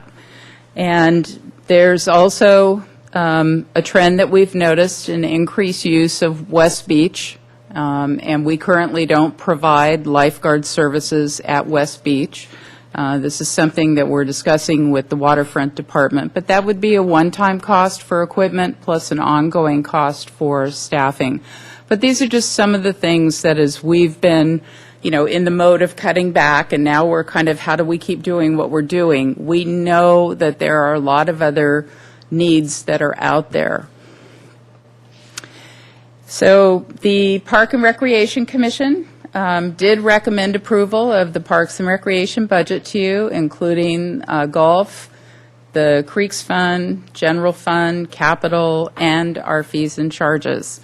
And there's also a trend that we've noticed, an increased use of West Beach. And we currently don't provide lifeguard services at West Beach. This is something that we're discussing with the Waterfront Department, but that would be a one-time cost for equipment plus an ongoing cost for staffing. But these are just some of the things that as we've been, in the mode of cutting back, and now we're kind of, how do we keep doing what we're doing? We know that there are a lot of other needs that are out there. So the Park and Recreation Commission did recommend approval of the Parks and Recreation budget to you, including golf, the Creeks Fund, General Fund, Capital, and our fees and charges.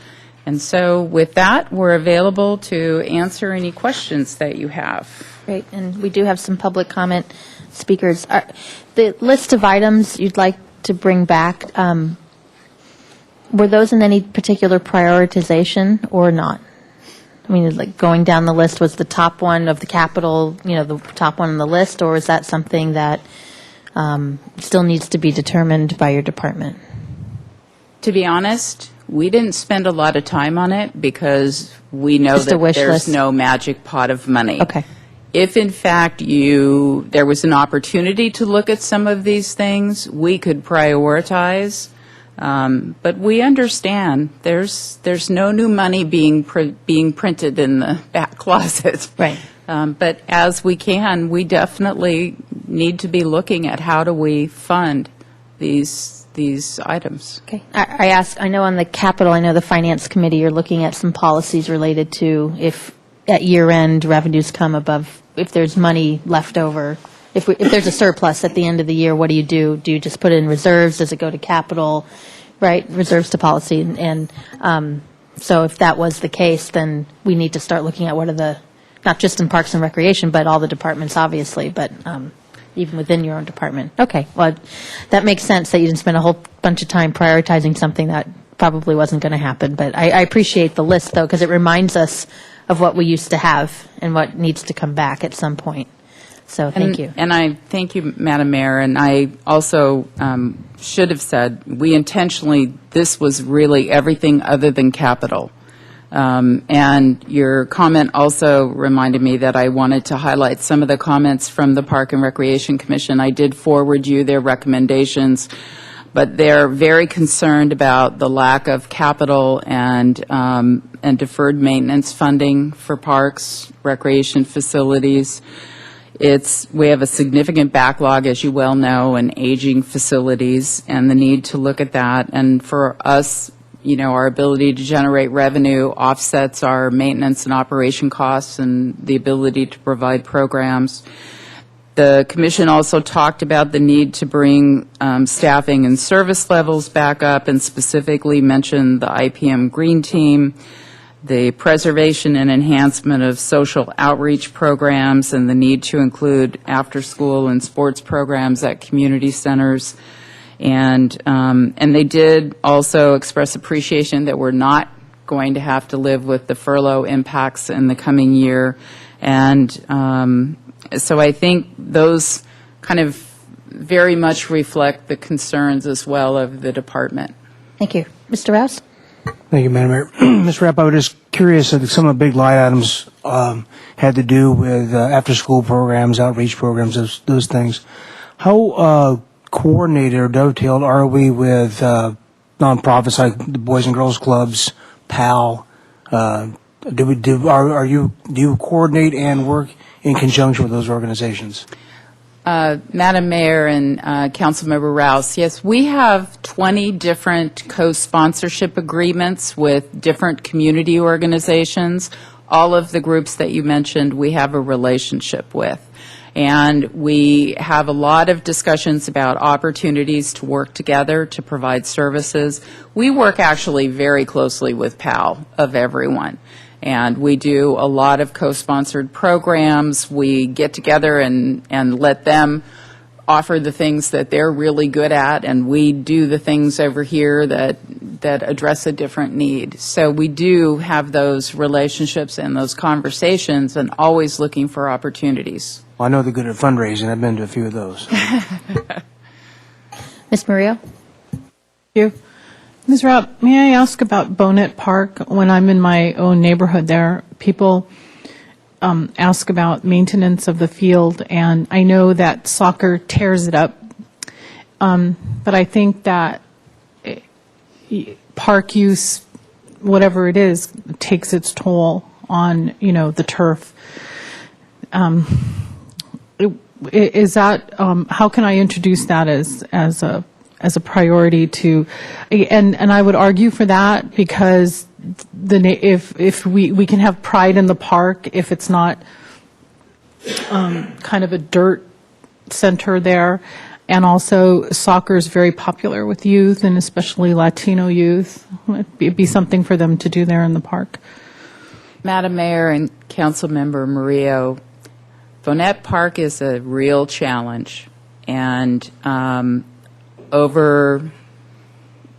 And so with that, we're available to answer any questions that you have. Great, and we do have some public comment speakers. The list of items you'd like to bring back, were those in any particular prioritization or not? I mean, like going down the list, was the top one of the capital, the top one on the list, or is that something that still needs to be determined by your department? To be honest, we didn't spend a lot of time on it because we know Just a that wish there's list. no magic pot of money. Okay. If, in fact, there was an opportunity to look at some of these things, we could prioritize. But we understand there's no new money being printed in the back closet. Right. But as we can, we definitely need to be looking at how do we fund these items. Okay. I know on the capital, I know the Finance Committee, you're looking at some policies related to if at year-end revenues come above, if there's money left over, if there's a surplus at the end of the year, what do you do? Do you just put it in reserves? Does it go to capital? Right, reserves to policy. And so if that was the case, then we need to start looking at what are the, not just in Parks and Recreation, but all the departments, obviously. But even within your own department. Okay, well, that makes sense that you didn't spend a whole bunch of time prioritizing something that probably wasn't going to happen. But I appreciate the list, though, because it reminds us of what we used to have and what needs to come back at some point. So thank you. And I thank you, Madam Mayor. And I also should have said, we intentionally, this was really everything other than capital. And your comment also reminded me that I wanted to highlight some of the comments from the Park and Recreation Commission. I did forward you their recommendations, but they're very concerned about the lack of capital and deferred maintenance funding for parks, recreation facilities. We have a significant backlog, as you well know, in aging facilities, and the need to look at that. And for us, our ability to generate revenue offsets our maintenance and operation costs and the ability to provide programs. The Commission also talked about the need to bring staffing and service levels back up, and specifically mentioned the IPM Green Team, the preservation and enhancement of social outreach programs, and the need to include after-school and sports programs at community centers. And they did also express appreciation that we're not going to have to live with the furlough impacts in the coming year. And so I think those kind of very much reflect the concerns as well of the department. Thank you. Mr. Rouse? Thank you, Madam Mayor. Mr. Rapp, I was just curious if some of the big line items had to do with after-school programs, outreach programs, those things. How coordinated or dovetailed are we with nonprofits like the Boys and Girls Clubs, PAL? Do you coordinate and work in conjunction with those organizations? Madam Mayor and Councilmember Rouse, yes, we have 20 different co-sponsorship agreements with different community organizations. All of the groups that you mentioned, we have a relationship with. And we have a lot of discussions about opportunities to work together to provide services. We work actually very closely with PAL, of everyone. And we do a lot of co-sponsored programs. We get together and let them offer the things that they're really good at, and we do the things over here that address a different need. So we do have those relationships and those conversations, and always looking for opportunities. Well, I know they're good at fundraising. I've been to a few of those. Ms. Murillo? Thank you. Ms. Rapp, may I ask about Bonet Park? When I'm in my own neighborhood there, people ask about maintenance of the field, and I know that soccer tears it up, but I think that park use, whatever it is, takes its toll on, the turf. Is that, how can I introduce that as a priority to, and I would argue for that, because if we can have pride in the park if it's not kind of a dirt center there, and also soccer is very popular with youth, and especially Latino youth. It'd be something for them to do there in the park. Madam Mayor and Councilmember Murillo, Bonet Park is a real challenge, and over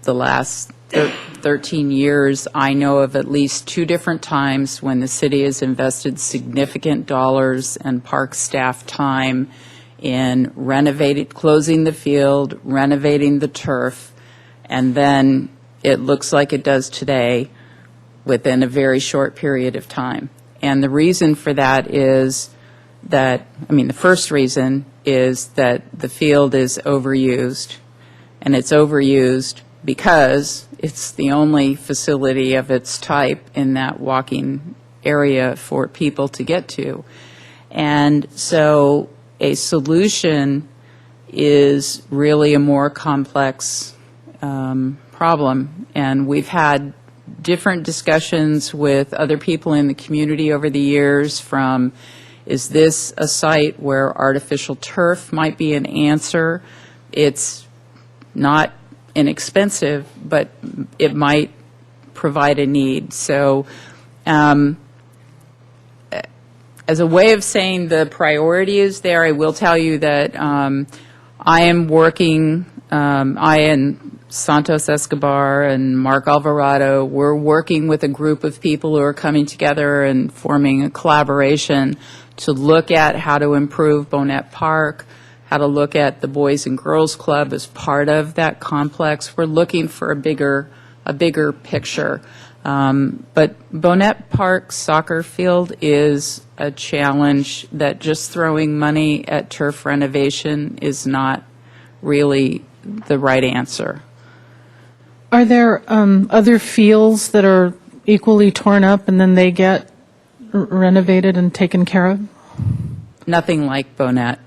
the last 13 years, I know of at least 2 different times when the city has invested significant dollars and park staff time in closing the field, renovating the turf, and then it looks like it does today within a very short period of time. And the reason for that is the first reason is that the field is overused, and it's overused because it's the only facility of its type in that walking area for people to get to. And so a solution is really a more complex problem. And we've had different discussions with other people in the community over the years, from, is this a site where artificial turf might be an answer? It's not inexpensive, but it might provide a need. So as a way of saying the priority is there, I will tell you that I am working, I and Santos Escobar and Mark Alvarado, we're working with a group of people who are coming together and forming a collaboration to look at how to improve Bonnet Park, how to look at the Boys and Girls Club as part of that complex. We're looking for a bigger picture. But Bonnet Park soccer field is a challenge that just throwing money at turf renovation is not really the right answer. Are there other fields that are equally torn up and then they get renovated and taken care of? Nothing like Bonnet.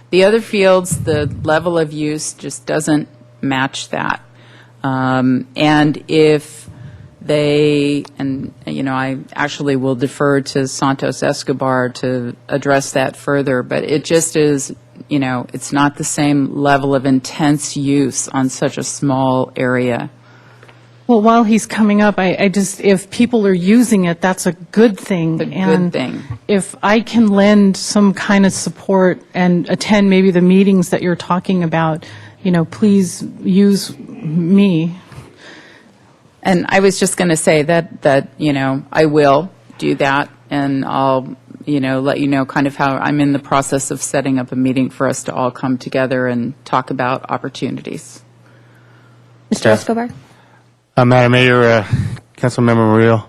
The other fields, the level of use just doesn't match that. And if they, and I actually will defer to Santos Escobar to address that further, but it just is, it's not the same level of intense use on such a small area. Well, while he's coming up, I just, if people are using it, that's a good thing. It's a good And thing. if I can lend some kind of support and attend maybe the meetings that you're talking about, please use me. And I was just going to say that I will do that, and I'll, let you know kind of how I'm in the process of setting up a meeting for us to all come together and talk about opportunities. Mr. Escobar? Madam Mayor, Councilmember Murillo,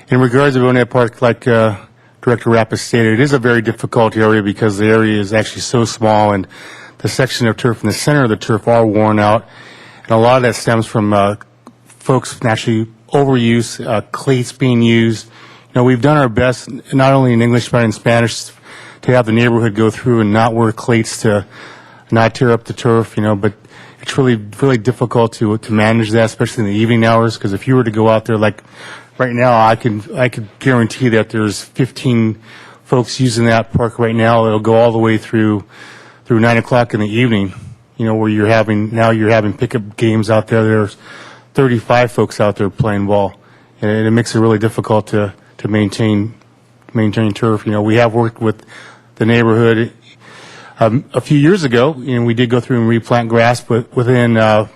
in regards to Bonnet Park, like Director Rappas stated, it is a very difficult area because the area is actually so small, and the section of turf in the center of the turf are worn out, and a lot of that stems from folks actually overuse, cleats being used. We've done our best, not only in English but in Spanish, to have the neighborhood go through and not wear cleats to not tear up the turf, but it's really difficult to manage that, especially in the evening hours, because if you were to go out there, like right now, I could guarantee that there's 15 folks using that park right now. It'll go all the way through 9 o'clock in the evening, where you're having pickup games out there. There's 35 folks out there playing ball, and it makes it really difficult to maintain turf. We have worked with the neighborhood. A few years ago, we did go through and replant grass, but within a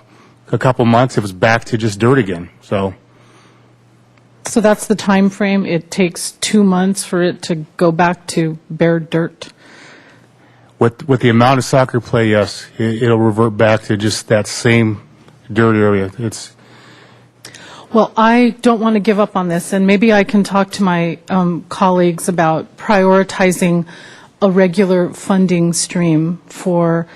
couple months, it was back to just dirt again. So that's the time frame. It takes 2 months for it to go back to bare dirt. with the amount of soccer play, yes, it'll revert back to just that same dirt area. Well, I don't want to give up on this, and maybe I can talk to my colleagues about prioritizing a regular funding stream for,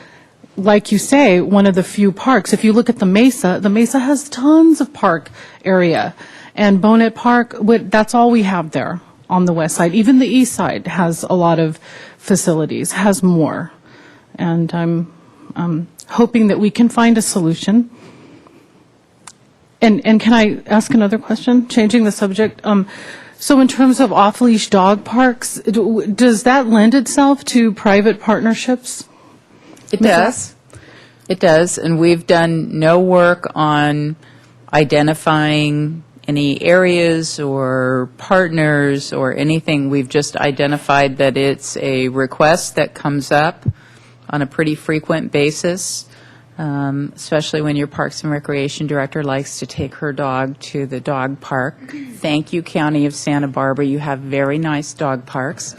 like you say, one of the few parks. If you look at the Mesa has tons of park area, and Bonnet Park, that's all we have there on the west side. Even the east side has a lot of facilities, has more. And I'm hoping that we can find a solution. And can I ask another question, changing the subject? So in terms of off-leash dog parks, does that lend itself to private partnerships? It does. It does, and we've done no work on identifying any areas or partners or anything. We've just identified that it's a request that comes up on a pretty frequent basis, especially when your Parks and Recreation Director likes to take her dog to the dog park. Thank you, County of Santa Barbara. You have very nice dog parks.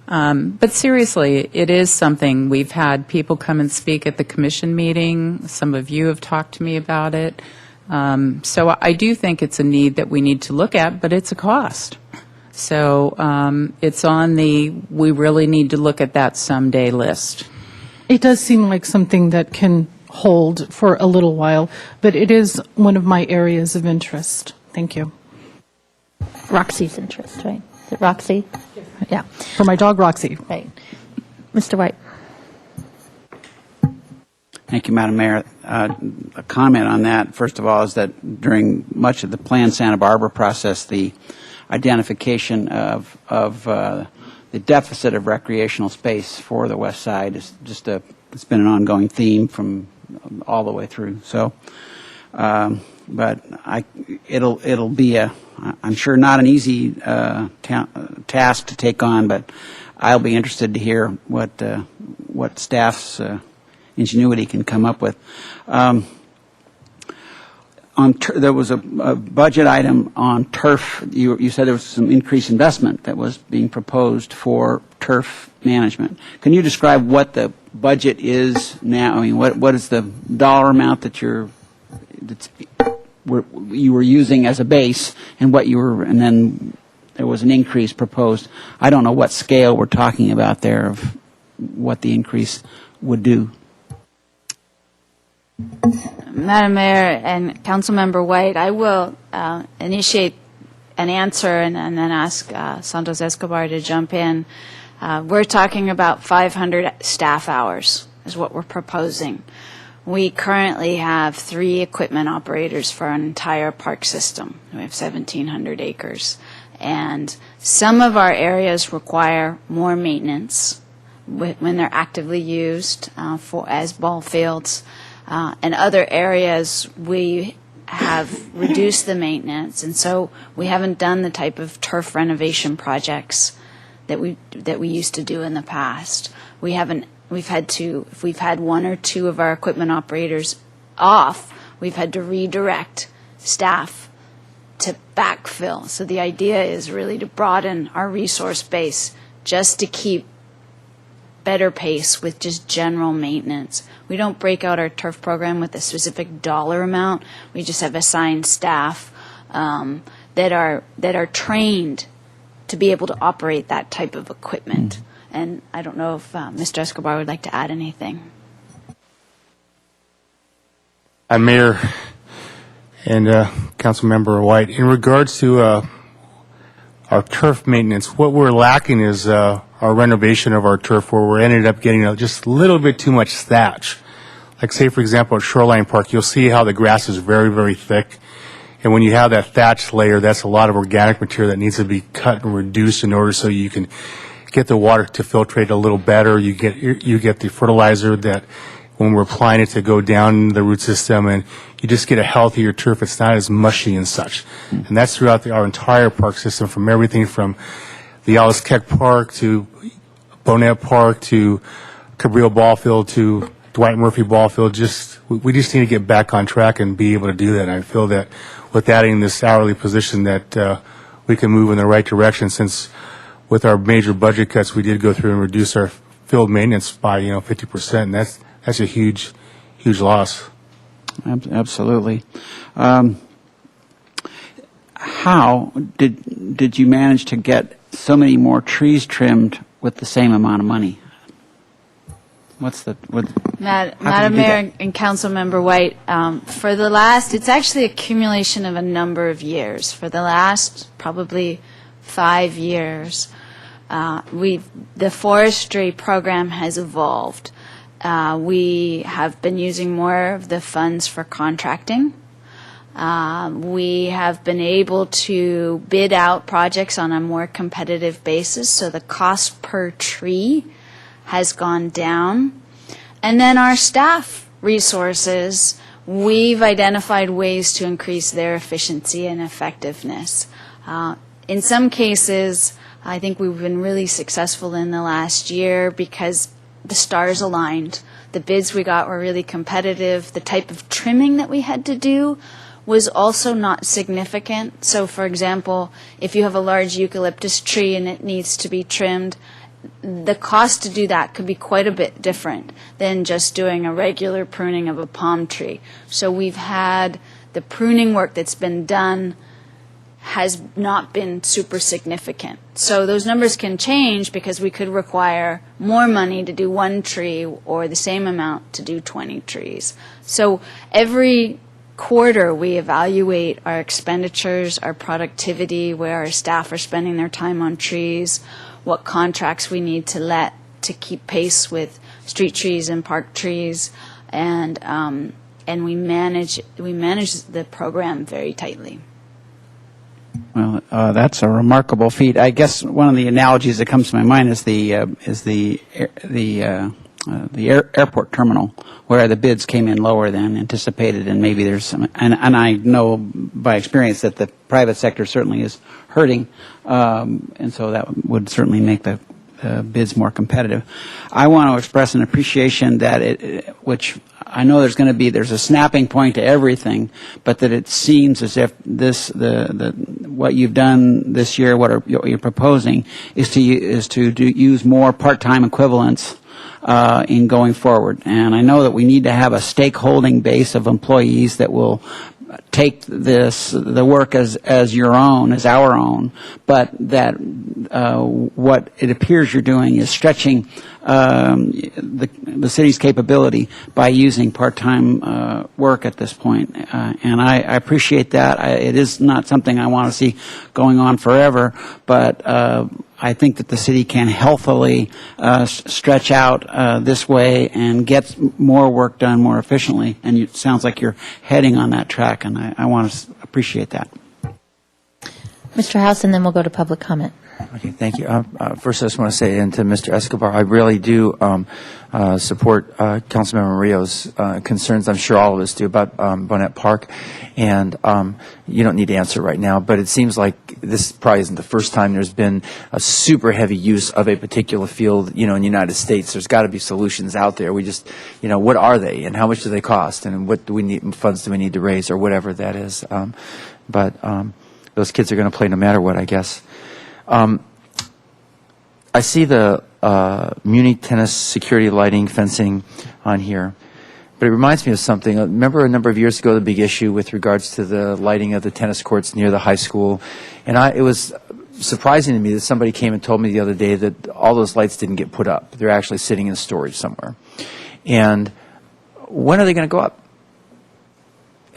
But seriously, it is something. We've had people come and speak at the commission meeting. Some of you have talked to me about it. So I do think it's a need that we need to look at, but it's a cost. So it's on the we really need to look at that someday list. It does seem like something that can hold for a little while, but it is one of my areas of interest. Thank you. Roxy's interest, right? Is it Roxy? Yeah. For my dog, Roxy. Right. Mr. White. Thank you, Madam Mayor. A comment on that, first of all, is that during much of the Plan Santa Barbara process, the identification of the deficit of recreational space for the west side is just it's been an ongoing theme from all the way through. So But it'll be I'm sure not an easy task to take on, but I'll be interested to hear what staff's ingenuity can come up with. There was a budget item on turf. You said there was some increased investment that was being proposed for turf management. Can you describe what the budget is now? I mean, what is the dollar amount that you were using as a base, and and then there was an increase proposed. I don't know what scale we're talking about there of what the increase would do. Madam Mayor and Councilmember White, I will initiate an answer and then ask Santos Escobar to jump in. We're talking about 500 staff hours is what we're proposing. We currently have 3 equipment operators for our entire park system. We have 1,700 acres. And some of our areas require more maintenance when they're actively used as ball fields. And other areas, we have reduced the maintenance, and so we haven't done the type of turf renovation projects that we used to do in the past. If we've had 1 or 2 of our equipment operators off, we've had to redirect staff to backfill. So the idea is really to broaden our resource base just to keep better pace with just general maintenance. We don't break out our turf program with a specific dollar amount. We just have assigned staff that are trained to be able to operate that type of equipment. And I don't know if Mr. Escobar would like to add anything. Mayor and Councilmember White, in regards to our turf maintenance, what we're lacking is our renovation of our turf, where we're ended up getting just a little bit too much thatch. Like, say, for example, at Shoreline Park, you'll see how the grass is very, very thick. And when you have that thatch layer, that's a lot of organic material that needs to be cut and reduced in order so you can get the water to filtrate a little better. You get the fertilizer that when we're applying it to go down the root system, and you just get a healthier turf. It's not as mushy and such. And that's throughout our entire park system, from everything from the Alice Keck Park to Bonet Park to Cabrillo Ball Field to Dwight Murphy Ball Field. We just need to get back on track and be able to do that. And I feel that with adding this hourly position that we can move in the right direction, since with our major budget cuts, we did go through and reduce our field maintenance by 50%. And that's a huge loss. Absolutely. How did you manage to get so many more trees trimmed with the same amount of money? Madam Mayor and Councilmember White, it's actually accumulation of a number of years. For the last probably 5 years, the forestry program has evolved. We have been using more of the funds for contracting. We have been able to bid out projects on a more competitive basis, so the cost per tree has gone down. And then our staff resources, we've identified ways to increase their efficiency and effectiveness. In some cases, I think we've been really successful in the last year because the stars aligned. The bids we got were really competitive. The type of trimming that we had to do was also not significant. So, for example, if you have a large eucalyptus tree and it needs to be trimmed, the cost to do that could be quite a bit different than just doing a regular pruning of a palm tree. So we've had the pruning work that's been done has not been super significant. So those numbers can change because we could require more money to do 1 tree or the same amount to do 20 trees. So every quarter we evaluate our expenditures, our productivity, where our staff are spending their time on trees, what contracts we need to let to keep pace with street trees and park trees, and we manage the program very tightly. Well, that's a remarkable feat. I guess one of the analogies that comes to my mind is the airport terminal, where the bids came in lower than anticipated, and maybe there's some, and I know by experience that the private sector certainly is hurting, and so that would certainly make the bids more competitive. I want to express an appreciation that which I know there's a snapping point to everything, but that it seems as if what you've done this year, what you're proposing, is to use more part-time equivalents in going forward. And I know that we need to have a stakeholding base of employees that will take the work as your own, as our own, but that what it appears you're doing is stretching the city's capability by using part-time work at this point. And I appreciate that. It is not something I want to see going on forever, but I think that the city can healthily stretch out this way and get more work done more efficiently. And it sounds like you're heading on that track, and I want to appreciate that. Mr. House, and then we'll go to public comment. Okay, thank you. First, I just want to say, and to Mr. Escobar, I really do support Councilmember Murillo's concerns. I'm sure all of us do about Bonnet Park, and you don't need to answer right now, but it seems like this probably isn't the first time there's been a super heavy use of a particular field, in the United States. There's got to be solutions out there. We just, what are they, and how much do they cost, and what funds do we need to raise, or whatever that is. But those kids are going to play no matter what, I guess. I see the Muni tennis security lighting fencing on here, but it reminds me of something. Remember a number of years ago the big issue with regards to the lighting of the tennis courts near the high school, and it was surprising to me that somebody came and told me the other day that all those lights didn't get put up. They're actually sitting in storage somewhere. And when are they going to go up?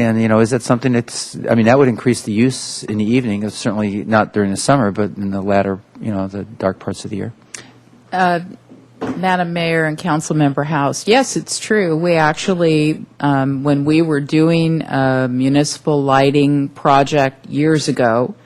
And, is that something that would increase the use in the evening, certainly not during the summer, but in the latter, the dark parts of the year? Madam Mayor and Councilmember House, yes, it's true. We actually, when we were doing a municipal lighting project years ago,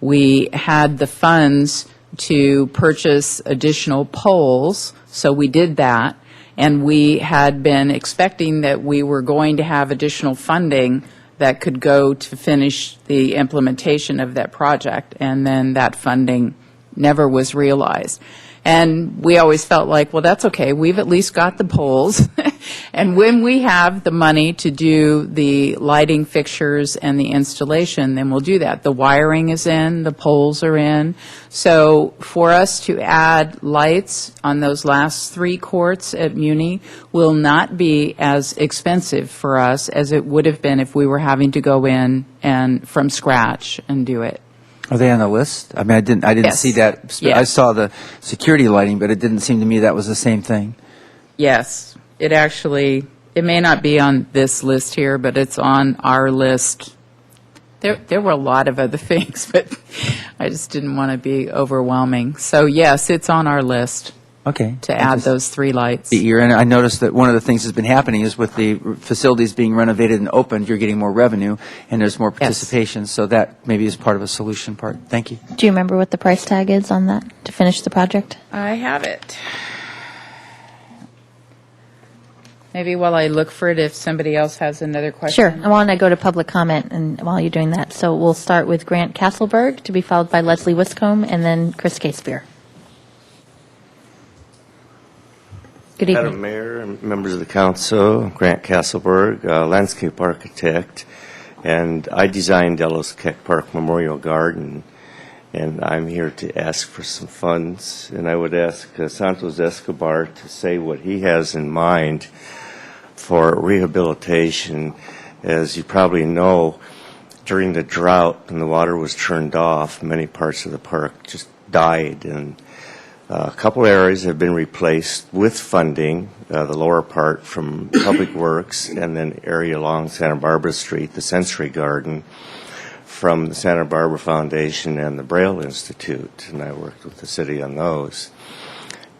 we had the funds to purchase additional poles, so we did that. And we had been expecting that we were going to have additional funding that could go to finish the implementation of that project, and then that funding never was realized. And we always felt like, well, that's okay. We've at least got the poles. And when we have the money to do the lighting fixtures and the installation, then we'll do that. The wiring is in, the poles are in. So for us to add lights on those last 3 courts at Muni will not be as expensive for us as it would have been if we were having to go in and from scratch and do it. Are they on the list? I mean, I didn't Yes. see that. Yes. I saw the security lighting, but it didn't seem to me that was the same thing. Yes, it may not be on this list here, but it's on our list. There were a lot of other things, but I just didn't want to be overwhelming. So yes, it's on our list. Okay. To add those 3 lights. And I noticed that one of the things that's been happening is with the facilities being renovated and opened, you're getting more revenue, and there's more participation, so that maybe is part of a solution part. Thank you. Do you remember what the price tag is on that to finish the project? I have it. Maybe while I look for it, if somebody else has another question. Sure. I want to go to public comment and while you're doing that. So we'll start with Grant Castleberg, to be followed by Leslie Wiscombe, and then Chris Casebeer. Good evening. Madam Mayor and members of the council, Grant Castleberg, landscape architect, and I designed Delos Keck Park Memorial Garden, and I'm here to ask for some funds, and I would ask Santos Escobar to say what he has in mind for rehabilitation. As you probably know, during the drought, when the water was turned off, many parts of the park just died, and a couple areas have been replaced with funding, the lower part from Public Works, and then area along Santa Barbara Street, the Sensory Garden, from the Santa Barbara Foundation and the Braille Institute, and I worked with the city on those.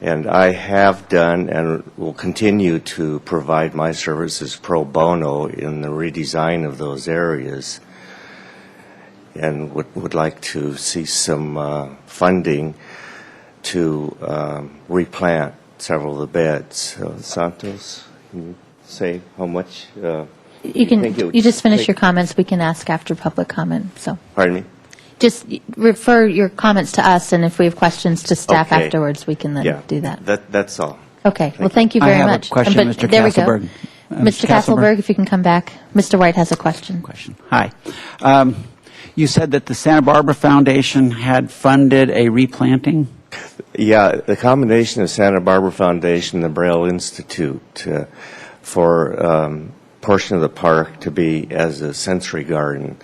And I have done and will continue to provide my services pro bono in the redesign of those areas, and would like to see some funding to replant several of the beds. Santos, can you say how much? You can, think it would you just finish take- your comments, we can ask after public comment, so. Pardon me? Just refer your comments to us, and if we have questions to staff Okay. afterwards, we can then Yeah, do that. That's all. Okay, well, thank you I very have a much. question, But Mr. there we go. Castleberg. Mr. Castleberg, if you can come back. Mr. White has a question. Hi. You said that the Santa Barbara Foundation had funded a replanting? Yeah, the combination of Santa Barbara Foundation and the Braille Institute for portion of the park to be as a sensory garden.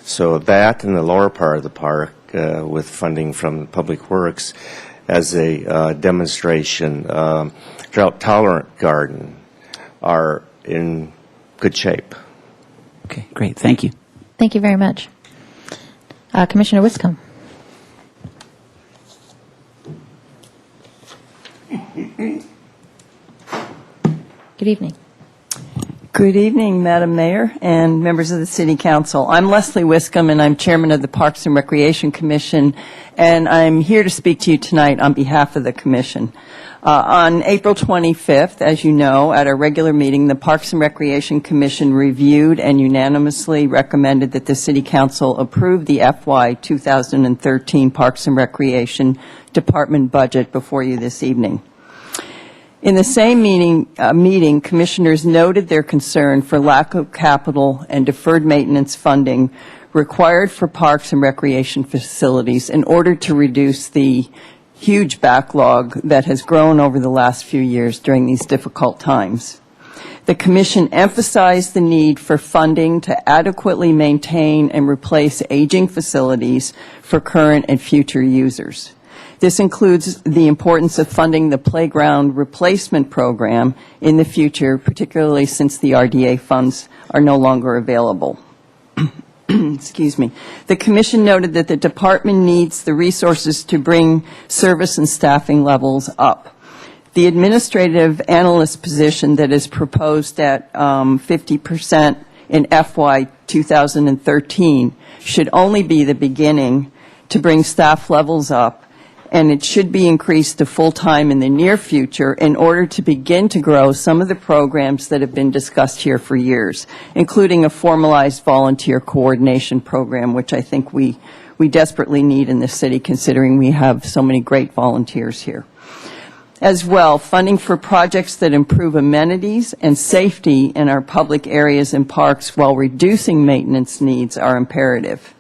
So that and the lower part of the park with funding from Public Works as a demonstration drought-tolerant garden are in good shape. Okay, great. Thank you. Thank you very much. Commissioner Wiscombe. Good evening. Good evening, Madam Mayor and members of the City Council. I'm Leslie Wiscombe, and I'm Chairman of the Parks and Recreation Commission, and I'm here to speak to you tonight on behalf of the Commission. On April 25th, as you know, at our regular meeting, the Parks and Recreation Commission reviewed and unanimously recommended that the City Council approve the FY 2013 Parks and Recreation Department budget before you this evening. In the same meeting, commissioners noted their concern for lack of capital and deferred maintenance funding required for parks and recreation facilities in order to reduce the huge backlog that has grown over the last few years during these difficult times. The Commission emphasized the need for funding to adequately maintain and replace aging facilities for current and future users. This includes the importance of funding the playground replacement program in the future, particularly since the RDA funds are no longer available. Excuse me. The Commission noted that the Department needs the resources to bring service and staffing levels up. The administrative analyst position that is proposed at 50% in FY 2013 should only be the beginning to bring staff levels up, and it should be increased to full-time in the near future in order to begin to grow some of the programs that have been discussed here for years, including a formalized volunteer coordination program, which I think we desperately need in this city, considering we have so many great volunteers here. As well, funding for projects that improve amenities and safety in our public areas and parks while reducing maintenance needs are imperative.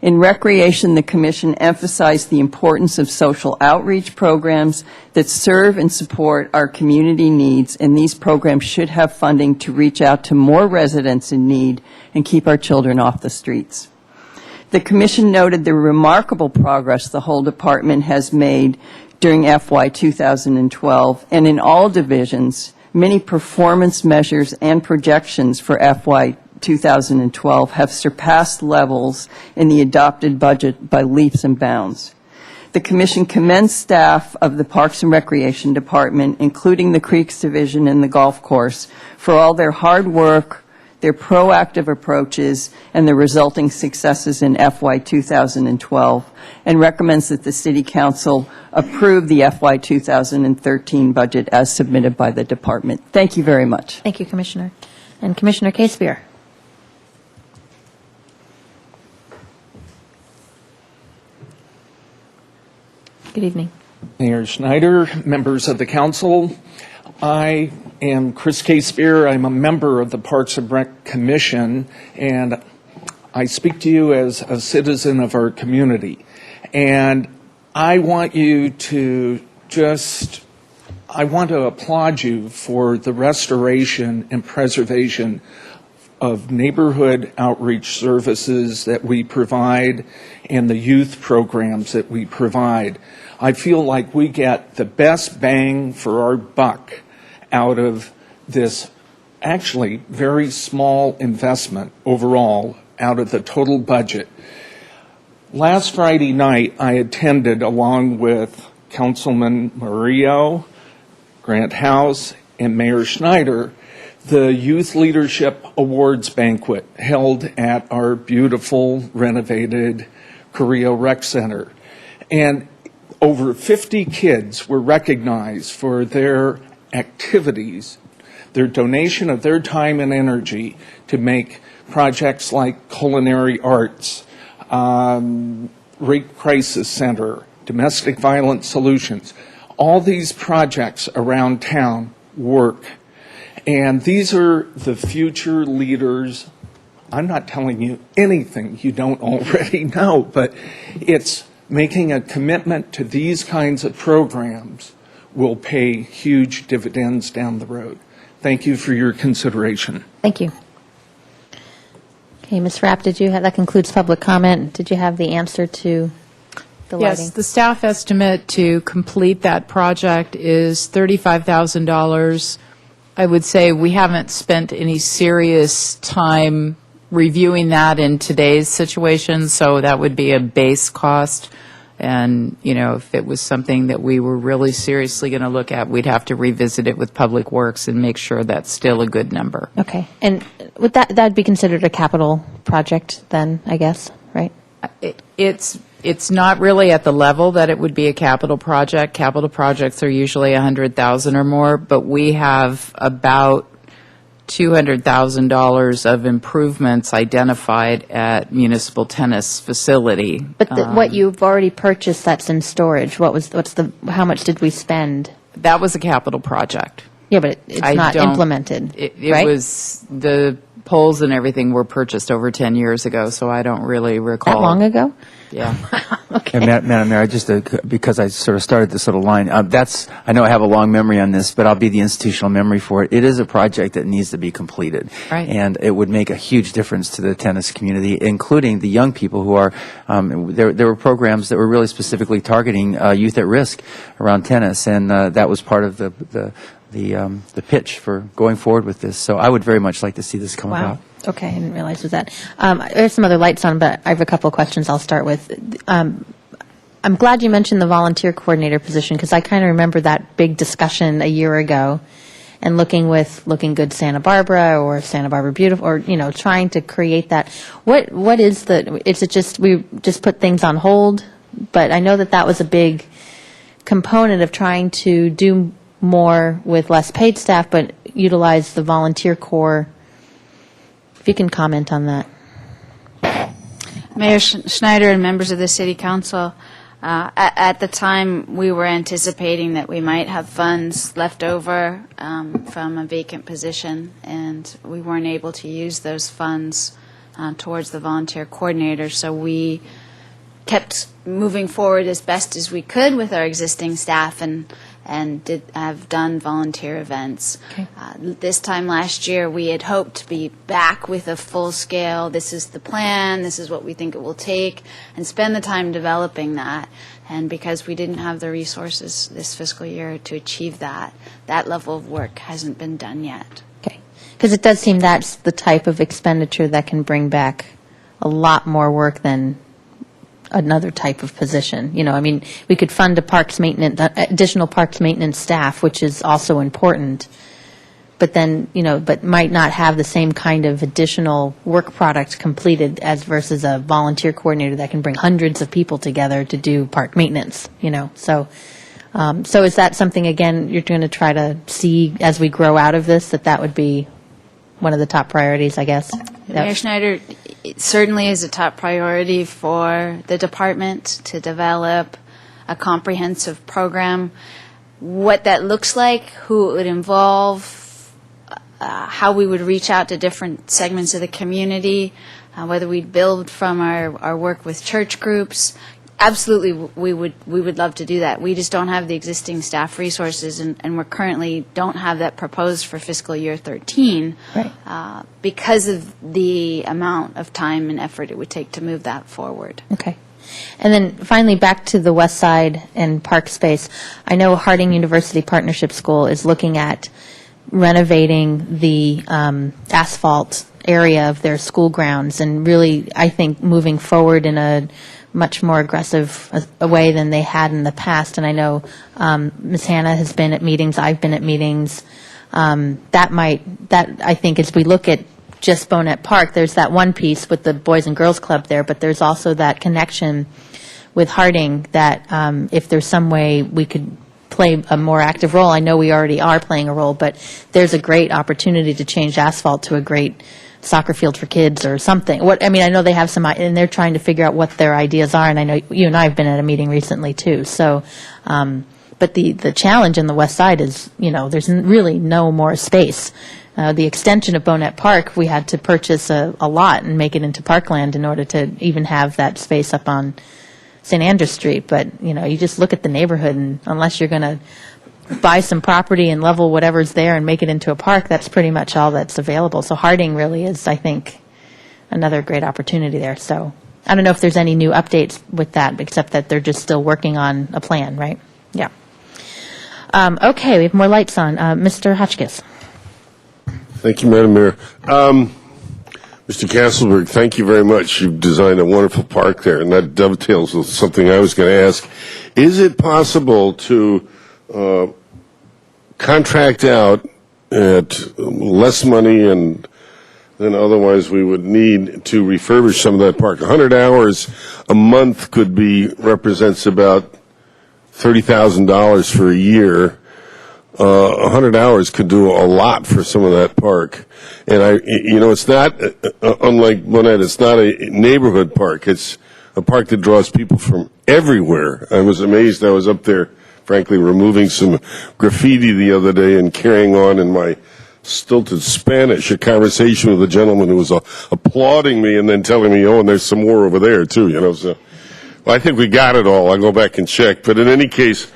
In recreation, the Commission emphasized the importance of social outreach programs that serve and support our community needs, and these programs should have funding to reach out to more residents in need and keep our children off the streets. The Commission noted the remarkable progress the whole Department has made during FY 2012, and in all divisions, many performance measures and projections for FY 2012 have surpassed levels in the adopted budget by leaps and bounds. The Commission commends staff of the Parks and Recreation Department, including the Creeks Division and the golf course, for all their hard work, their proactive approaches, and the resulting successes in FY 2012, and recommends that the City Council approve the FY 2013 budget as submitted by the Department. Thank you very much. Thank you, Commissioner. And Commissioner Casebeer. Good evening. Mayor Schneider, members of the council, I am Chris Casebeer. I'm a member of the Parks and Rec Commission, and I speak to you as a citizen of our community. And I want you to I want to applaud you for the restoration and preservation of neighborhood outreach services that we provide and the youth programs that we provide. I feel like we get the best bang for our buck out of this actually very small investment overall out of the total budget. Last Friday night, I attended, along with Councilman Murillo, Grant House, and Mayor Schneider, the Youth Leadership Awards banquet held at our beautiful renovated Carrillo Rec Center. And over 50 kids were recognized for their activities, their donation of their time and energy to make projects like culinary arts, rape crisis center, domestic violence solutions. All these projects around town work. And these are the future leaders. I'm not telling you anything you don't already know, but it's making a commitment to these kinds of programs will pay huge dividends down the road. Thank you for your consideration. Thank you. Okay, Ms. Rapp, that concludes public comment. Did you have the answer to the lighting? Yes, the staff estimate to complete that project is $35,000. I would say we haven't spent any serious time reviewing that in today's situation, so that would be a base cost. And, if it was something that we were really seriously going to look at, we'd have to revisit it with Public Works and make sure that's still a good number. Okay. And would that'd be considered a capital project then, I guess, right? It's not really at the level that it would be a capital project. Capital projects are usually $100,000 or more, but we have about $200,000 of improvements identified at municipal tennis facility. But what you've already purchased that's in storage, how much did we spend? That was a capital project. Yeah, but it's not implemented, It right? was, the poles and everything were purchased over 10 years ago, so I don't really recall. That long ago? Yeah. Okay. And Madam Mayor, because I sort of started this little line, I know I have a long memory on this, but I'll be the institutional memory for it. It is a project that needs to be completed. Right. And it would make a huge difference to the tennis community, including the young people who are, there were programs that were really specifically targeting youth at risk around tennis, and that was part of the pitch for going forward with this. So I would very much like to see this come about. Okay, I didn't realize it was that. There's some other lights on, but I have a couple of questions I'll start with. I'm glad you mentioned the volunteer coordinator position, because I kind of remember that big discussion a year ago, and looking good Santa Barbara or Santa Barbara Beautiful, or, trying to create that. What is is it just, we just put things on hold? But I know that was a big component of trying to do more with less paid staff, but utilize the volunteer corps. If you can comment on that. Mayor Schneider and members of the City Council, at the time, we were anticipating that we might have funds left over from a vacant position, and we weren't able to use those funds towards the volunteer coordinator, so we kept moving forward as best as we could with our existing staff and have done volunteer events. Okay. This time last year, we had hoped to be back with a full-scale, this is the plan, this is what we think it will take, and spend the time developing that. And because we didn't have the resources this fiscal year to achieve that level of work hasn't been done yet. Okay. Because it does seem that's the type of expenditure that can bring back a lot more work than another type of position. We could fund additional parks maintenance staff, which is also important, but then, but might not have the same kind of additional work product completed as versus a volunteer coordinator that can bring hundreds of people together to do park maintenance, So is that something, again, you're going to try to see as we grow out of this, that would be one of the top priorities, I guess? Mayor Schneider, it certainly is a top priority for the department to develop a comprehensive program. What that looks like, who it would involve, how we would reach out to different segments of the community, whether we'd build from our work with church groups. Absolutely, we would love to do that. We just don't have the existing staff resources, and we currently don't have that proposed for fiscal year 13 because of the amount of time and effort it would take to move that forward. Okay. And then finally, back to the West Side and park space. I know Harding University Partnership School is looking at renovating the asphalt area of their school grounds, and really, I think, moving forward in a much more aggressive a way than they had in the past. And I know Ms. Hanna has been at meetings, I've been at meetings. That I think, as we look at just Bonnet Park, there's that one piece with the Boys and Girls Club there, but there's also that connection with Harding that if there's some way we could play a more active role. I know we already are playing a role, but there's a great opportunity to change asphalt to a great soccer field for kids or something. I know they have some, and they're trying to figure out what their ideas are, and I know you and I have been at a meeting recently too. So, but the challenge in the west side is, there's really no more space. The extension of Bonnet Park, we had to purchase a lot and make it into parkland in order to even have that space up on St. Andrews Street. But, you just look at the neighborhood, and unless you're going to buy some property and level whatever's there and make it into a park, that's pretty much all that's available. So Harding really is, I think, another great opportunity there. So I don't know if there's any new updates with that, except that they're just still working on a plan, right? Yeah. Okay, we have more lights on. Mr. Hotchkiss. Thank you, Madam Mayor. Mr. Castleberg, thank you very much. You've designed a wonderful park there, and that dovetails with something I was going to ask. Is it possible to contract out at less money than otherwise we would need to refurbish some of that park? 100 hours a month represents about $30,000 for a year. 100 hours could do a lot for some of that park. And it's not, unlike Bonnet, it's not a neighborhood park. It's a park that draws people from everywhere. I was amazed. I was up there, frankly, removing some graffiti the other day and carrying on in my stilted Spanish a conversation with a gentleman who was applauding me and then telling me, and there's some more over there, too, So, well, I think we got it all. I'll go back and check. But in any case,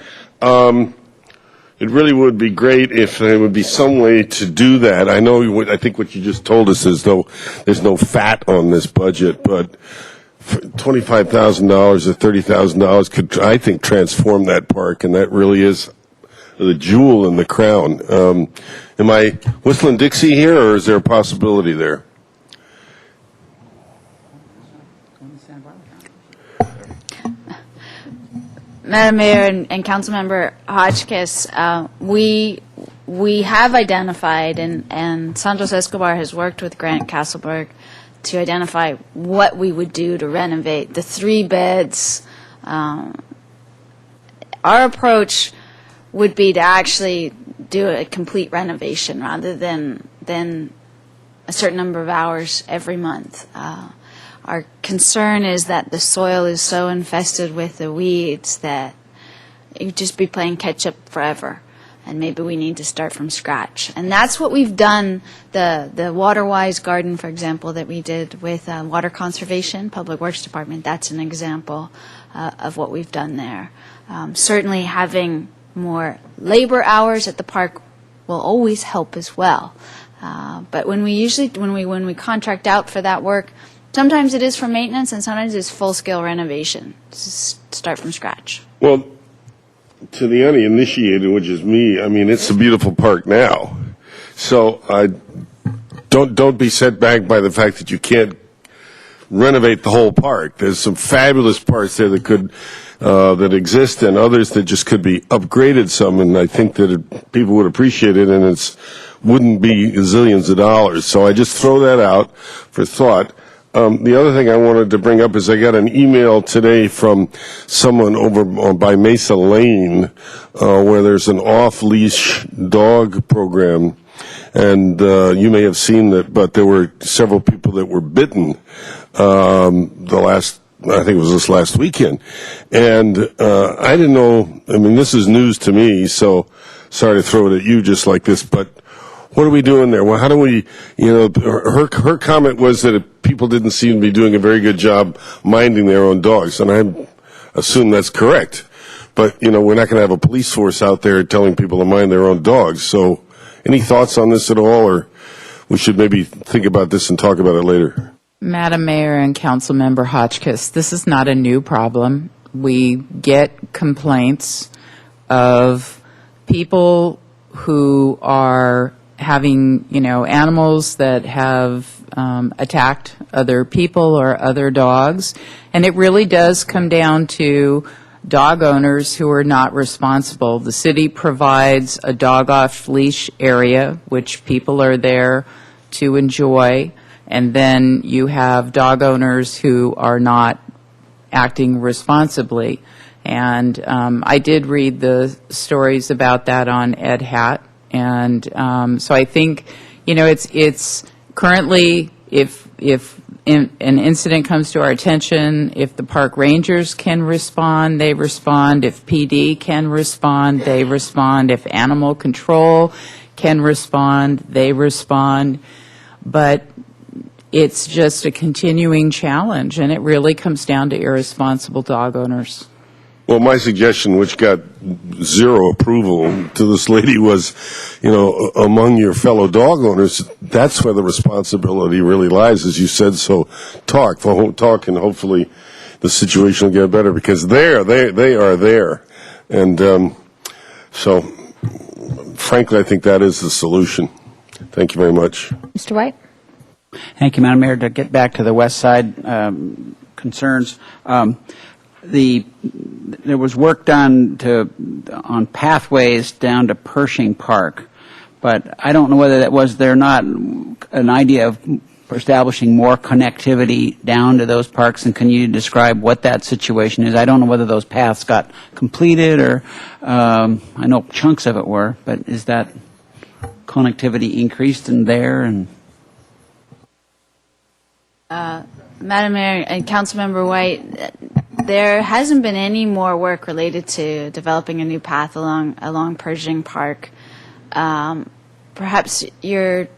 it really would be great if there would be some way to do that. I think what you just told us is there's no fat on this budget, but $25,000 or $30,000 could, I think, transform that park, and that really is the jewel in the crown. Am I whistling Dixie here, or is there a possibility there? Madam Mayor and Councilmember Hotchkiss, we have identified, and Santos Escobar has worked with Grant Castleberg to identify what we would do to renovate the 3 beds. Our approach would be to actually do a complete renovation rather than a certain number of hours every month. Our concern is that the soil is so infested with the weeds that you'd just be playing catch up forever, and maybe we need to start from scratch. And that's what we've done. The Waterwise Garden, for example, that we did with Water Conservation, Public Works Department, that's an example of what we've done there. Certainly having more labor hours at the park will always help as well. But when we contract out for that work, sometimes it is for maintenance, and sometimes it's full-scale renovation. Just start from scratch. Well, to the uninitiated, which is me, it's a beautiful park now. So don't be set back by the fact that you can't renovate the whole park. There's some fabulous parts there that exist, and others that just could be upgraded some. And I think that people would appreciate it, and it wouldn't be zillions of dollars. So I just throw that out for thought. The other thing I wanted to bring up is I got an email today from someone over by Mesa Lane where there's an off-leash dog program, and you may have seen that, but there were several people that were bitten I think it was this last weekend. And I didn't know, this is news to me, so sorry to throw it at you just like this, but what are we doing there? Well, how do we, her comment was that people didn't seem to be doing a very good job minding their own dogs, and I assume that's correct. But, we're not going to have a police force out there telling people to mind their own dogs. So any thoughts on this at all, or we should maybe think about this and talk about it later? Madam Mayor and Councilmember Hotchkiss, this is not a new problem. We get complaints of people who are having, animals that have attacked other people or other dogs. And it really does come down to dog owners who are not responsible. The city provides a dog off-leash area, which people are there to enjoy. And then you have dog owners who are not acting responsibly. And I did read the stories about that on Ed Hat. And so I think, it's currently, if an incident comes to our attention, if the park rangers can respond, they respond. If PD can respond, they respond. If animal control can respond, they respond. But it's just a continuing challenge, and it really comes down to irresponsible dog owners. Well, my suggestion, which got zero approval to this lady, was, among your fellow dog owners, that's where the responsibility really lies, as you said. So talk, and hopefully the situation will get better, because they are there. And so, frankly, I think that is the solution. Thank you very much. Mr. White? Thank you, Madam Mayor. To get back to the West Side concerns, there was work done on pathways down to Pershing Park, but I don't know whether there not an idea of establishing more connectivity down to those parks, and can you describe what that situation is? I don't know whether those paths got completed, or I know chunks of it were, but is that connectivity increased in there? And Madam Mayor and Councilmember White, there hasn't been any more work related to developing a new path along Pershing Park. Perhaps you're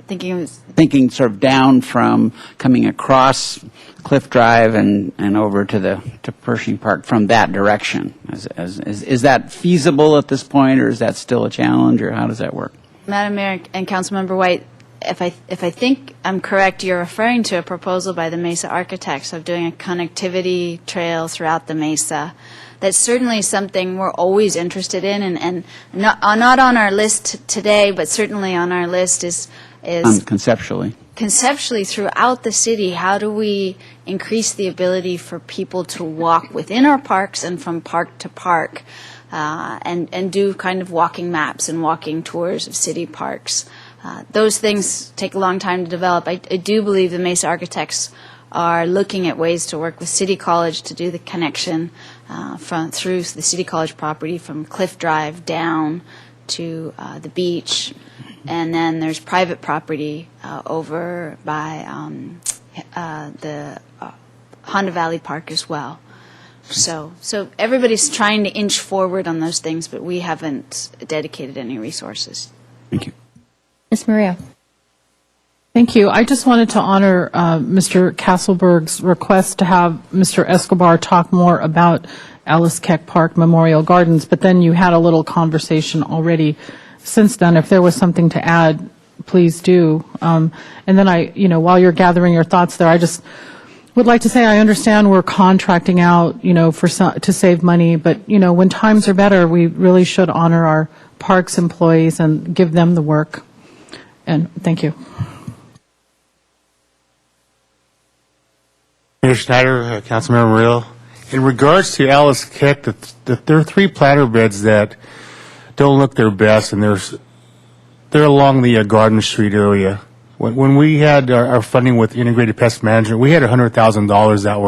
thinking sort of down from coming across Cliff Drive and over to Pershing Park from that direction. Is that feasible at this point, or is that still a challenge, or how does that work? Madam Mayor and Councilmember White, if I think I'm correct, you're referring to a proposal by the Mesa Architects of doing a connectivity trail throughout the Mesa. That's certainly something we're always interested in, and not on our list today, but certainly on our list is conceptually throughout the city. How do we increase the ability for people to walk within our parks and from park to park, and do kind of walking maps and walking tours of city parks? Those things take a long time to develop. I do believe the Mesa Architects are looking at ways to work with City College to do the connection through the City College property from Cliff Drive down to the beach. And then there's private property over by the Honda Valley Park as well. So everybody's trying to inch forward on those things, but we haven't dedicated any resources. Thank you. Ms. Maria? Thank you. I just wanted to honor Mr. Castleberg's request to have Mr. Escobar talk more about Alice Keck Park Memorial Gardens, but then you had a little conversation already since then. If there was something to add, please do. And then while you're gathering your thoughts there, I just would like to say I understand we're contracting out, to save money, but, when times are better, we really should honor our parks employees and give them the work. And thank you. Mayor Schneider, Councilmember Murillo, in regards to Alice Keck, there are 3 planter beds that don't look their best, and they're along the Garden Street area. When we had our funding with Integrated Pest Management, we had $100,000 that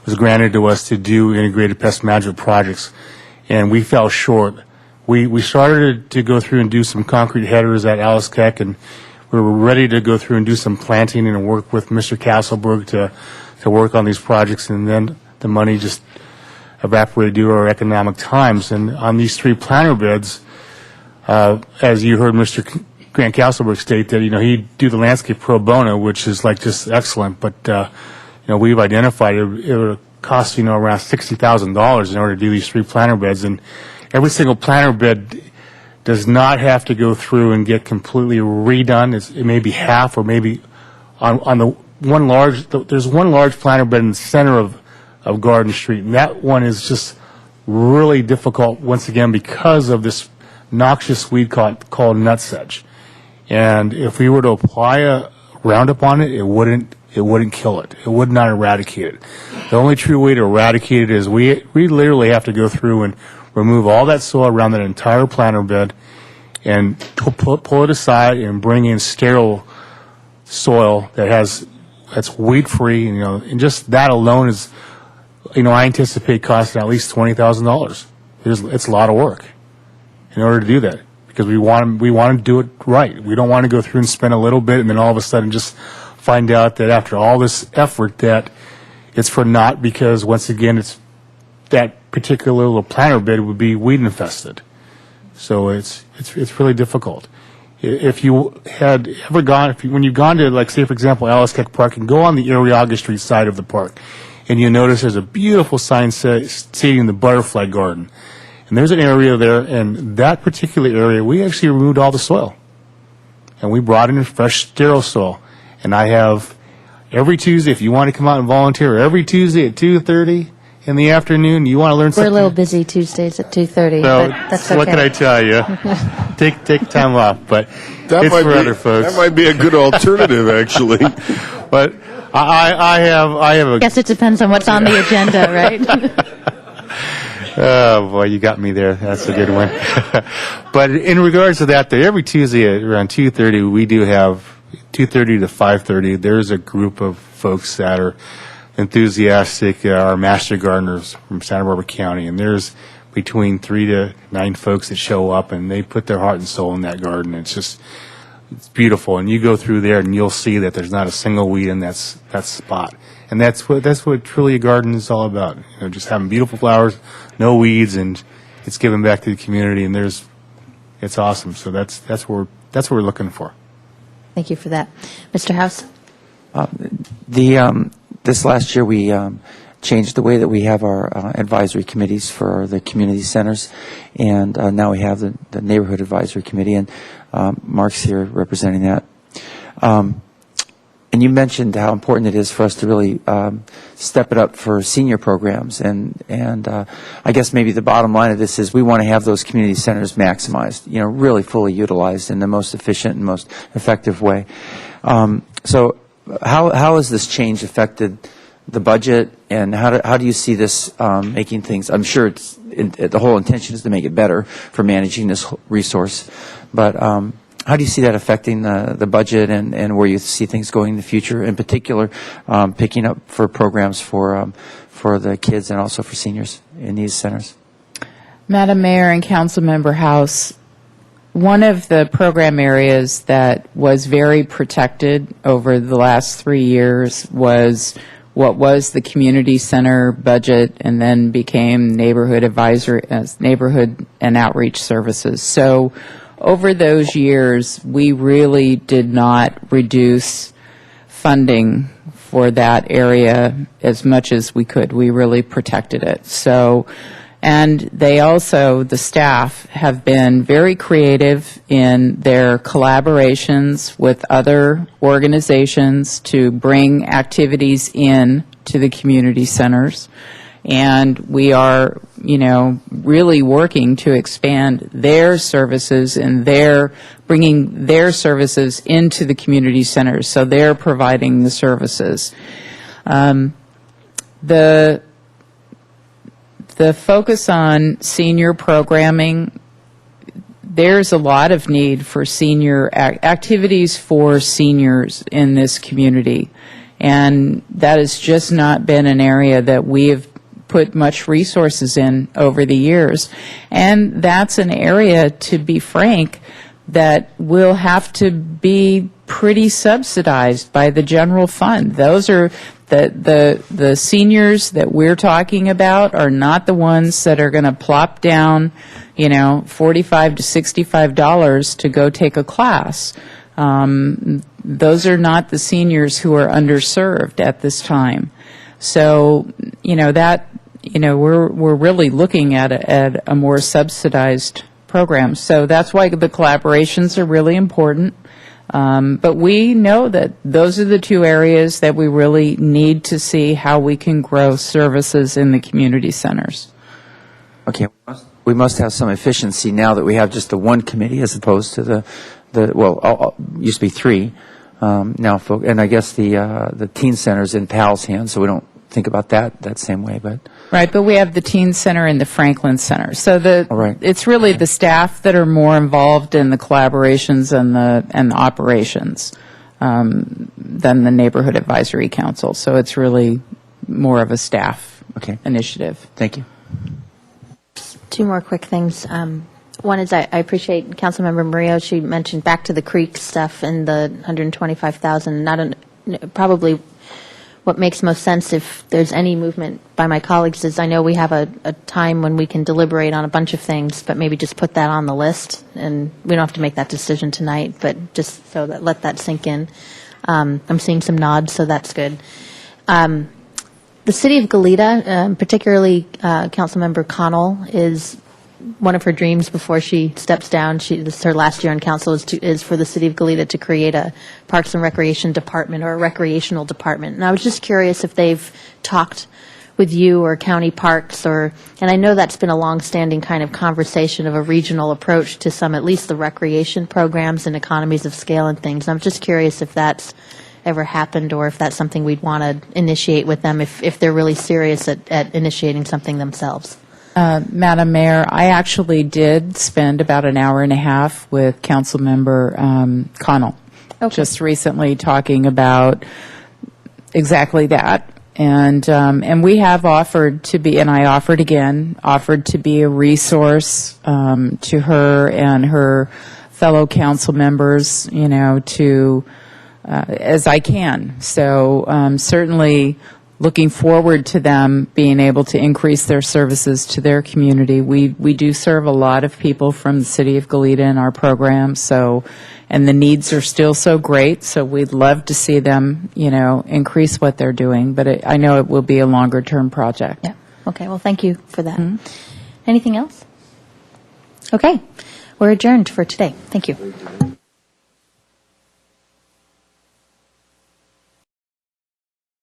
was granted to us to do integrated pest management projects, and we fell short. We started to go through and do some concrete headers at Alice Keck, and we were ready to go through and do some planting and work with Mr. Castleberg to work on these projects, and then the money just evaporated due to our economic times. And on these 3 planter beds, as you heard Mr. Grant Castleberg state that, he'd do the landscape pro bono, which is just excellent, but, we've identified it would cost, around $60,000 in order to do these 3 planter beds, and every single planter bed does not have to go through and get completely redone. It may be half, or maybe on the one large. There's one large planter bed in the center of Garden Street, and that one is just really difficult once again because of this noxious weed called nutsedge. And if we were to apply a Roundup on it, it wouldn't kill it. It would not eradicate it. The only true way to eradicate it is we literally have to go through and remove all that soil around that entire planter bed and pull it aside and bring in sterile soil that's weed free. And just that alone is I anticipate costing at least $20,000. It's a lot of work in order to do that, because we want to do it right. We don't want to go through and spend a little bit and then all of a sudden just find out that after all this effort that it's for naught, because once again, it's that particular little planter bed would be weed infested. So it's really difficult. If you had ever when you've gone to, like, say, for example, Alice Keck Park, and go on the Arriaga Street side of the park, and you notice there's a beautiful sign stating the Butterfly Garden. And there's an area there, and that particular area, we actually removed all the soil. And we brought in fresh, sterile soil. And I have, every Tuesday, if you want to come out and volunteer, every Tuesday at 2:30 in the afternoon, you want to learn We're something. a little busy Tuesdays at 2:30, So, but that's okay. what can I tell you? Take time off, but That it's might for be, other folks. That might be a good alternative, actually. But I have a. Guess it depends on what's on the agenda, right? Oh, boy, you got me there. That's a good one. But in regards to that, every Tuesday at around 2:30, we do have 2:30 to 5:30. There's a group of folks that are enthusiastic, our master gardeners from Santa Barbara County, and there's between 3 to 9 folks that show up, and they put their heart and soul in that garden. It's beautiful, and you go through there, and you'll see that there's not a single weed in that spot. And that's what truly a garden is all about. Just having beautiful flowers, no weeds, and it's giving back to the community. And it's awesome. So that's what we're looking for. Thank you for that. Mr. House? This last year, we changed the way that we have our advisory committees for the community centers, and now we have the neighborhood advisory committee, and Mark's here representing that. And you mentioned how important it is for us to really step it up for senior programs, and I guess maybe the bottom line of this is we want to have those community centers maximized, really fully utilized in the most efficient and most effective way. So how has this change affected the budget, and how do you see this making things? I'm sure the whole intention is to make it better for managing this resource, but how do you see that affecting the budget and where you see things going in the future, in particular picking up for programs for the kids and also for seniors in these centers? Madam Mayor and Councilmember House, one of the program areas that was very protected over the last 3 years was what was the community center budget and then became neighborhood advisory as neighborhood and outreach services. So over those years, we really did not reduce funding for that area as much as we could. We really protected it. So, and they also, the staff, have been very creative in their collaborations with other organizations to bring activities in to the community centers. And we are, really working to expand their services and bringing their services into the community centers. So they're providing the services. The focus on senior programming, there's a lot of need for senior activities for seniors in this community. And that has just not been an area that we have put much resources in over the years. And that's an area, to be frank, that will have to be pretty subsidized by the general fund. Those are the seniors that we're talking about are not the ones that are going to plop down, $45 to $65 to go take a class. Those are not the seniors who are underserved at this time. So, we're really looking at a more subsidized program. So that's why the collaborations are really important. But we know that those are the two areas that we really need to see how we can grow services in the community centers. Okay, we must have some efficiency now that we have just the one committee as opposed to used to be 3 now, and I guess the teen center's in PAL's hands, so we don't think about that same way, but. Right, but we have the Teen Center and the Franklin Center. So right. It's really the staff that are more involved in the collaborations and the operations than the Neighborhood Advisory Council. So it's really more of a staff Okay. initiative. Thank you. Two more quick things. One is I appreciate Councilmember Murillo. She mentioned back to the creek stuff and the 125,000. Probably what makes most sense if there's any movement by my colleagues is I know we have a time when we can deliberate on a bunch of things, but maybe just put that on the list, and we don't have to make that decision tonight, but just so that let that sink in. I'm seeing some nods, so that's good. The city of Goleta, particularly Councilmember Connell, is one of her dreams before she steps down. This is her last year on council is for the city of Goleta to create a Parks and Recreation department or a recreational department. And I was just curious if they've talked with you or county parks and I know that's been a long-standing kind of conversation of a regional approach to some, at least the recreation programs and economies of scale and things. I'm just curious if that's ever happened or if that's something we'd want to initiate with them if they're really serious at initiating something themselves. Madam Mayor, I actually did spend about an hour and a half with Councilmember Connell just recently talking about exactly that. And we have offered to be, and I offered to be a resource to her and her fellow council members, to as I can. So certainly looking forward to them being able to increase their services to their community. We do serve a lot of people from the city of Goleta in our program, and the needs are still so great, so we'd love to see them, increase what they're doing, but I know it will be a longer-term project. Yeah. Okay, well, thank you for that. Anything else? Okay, we're adjourned for today. Thank you.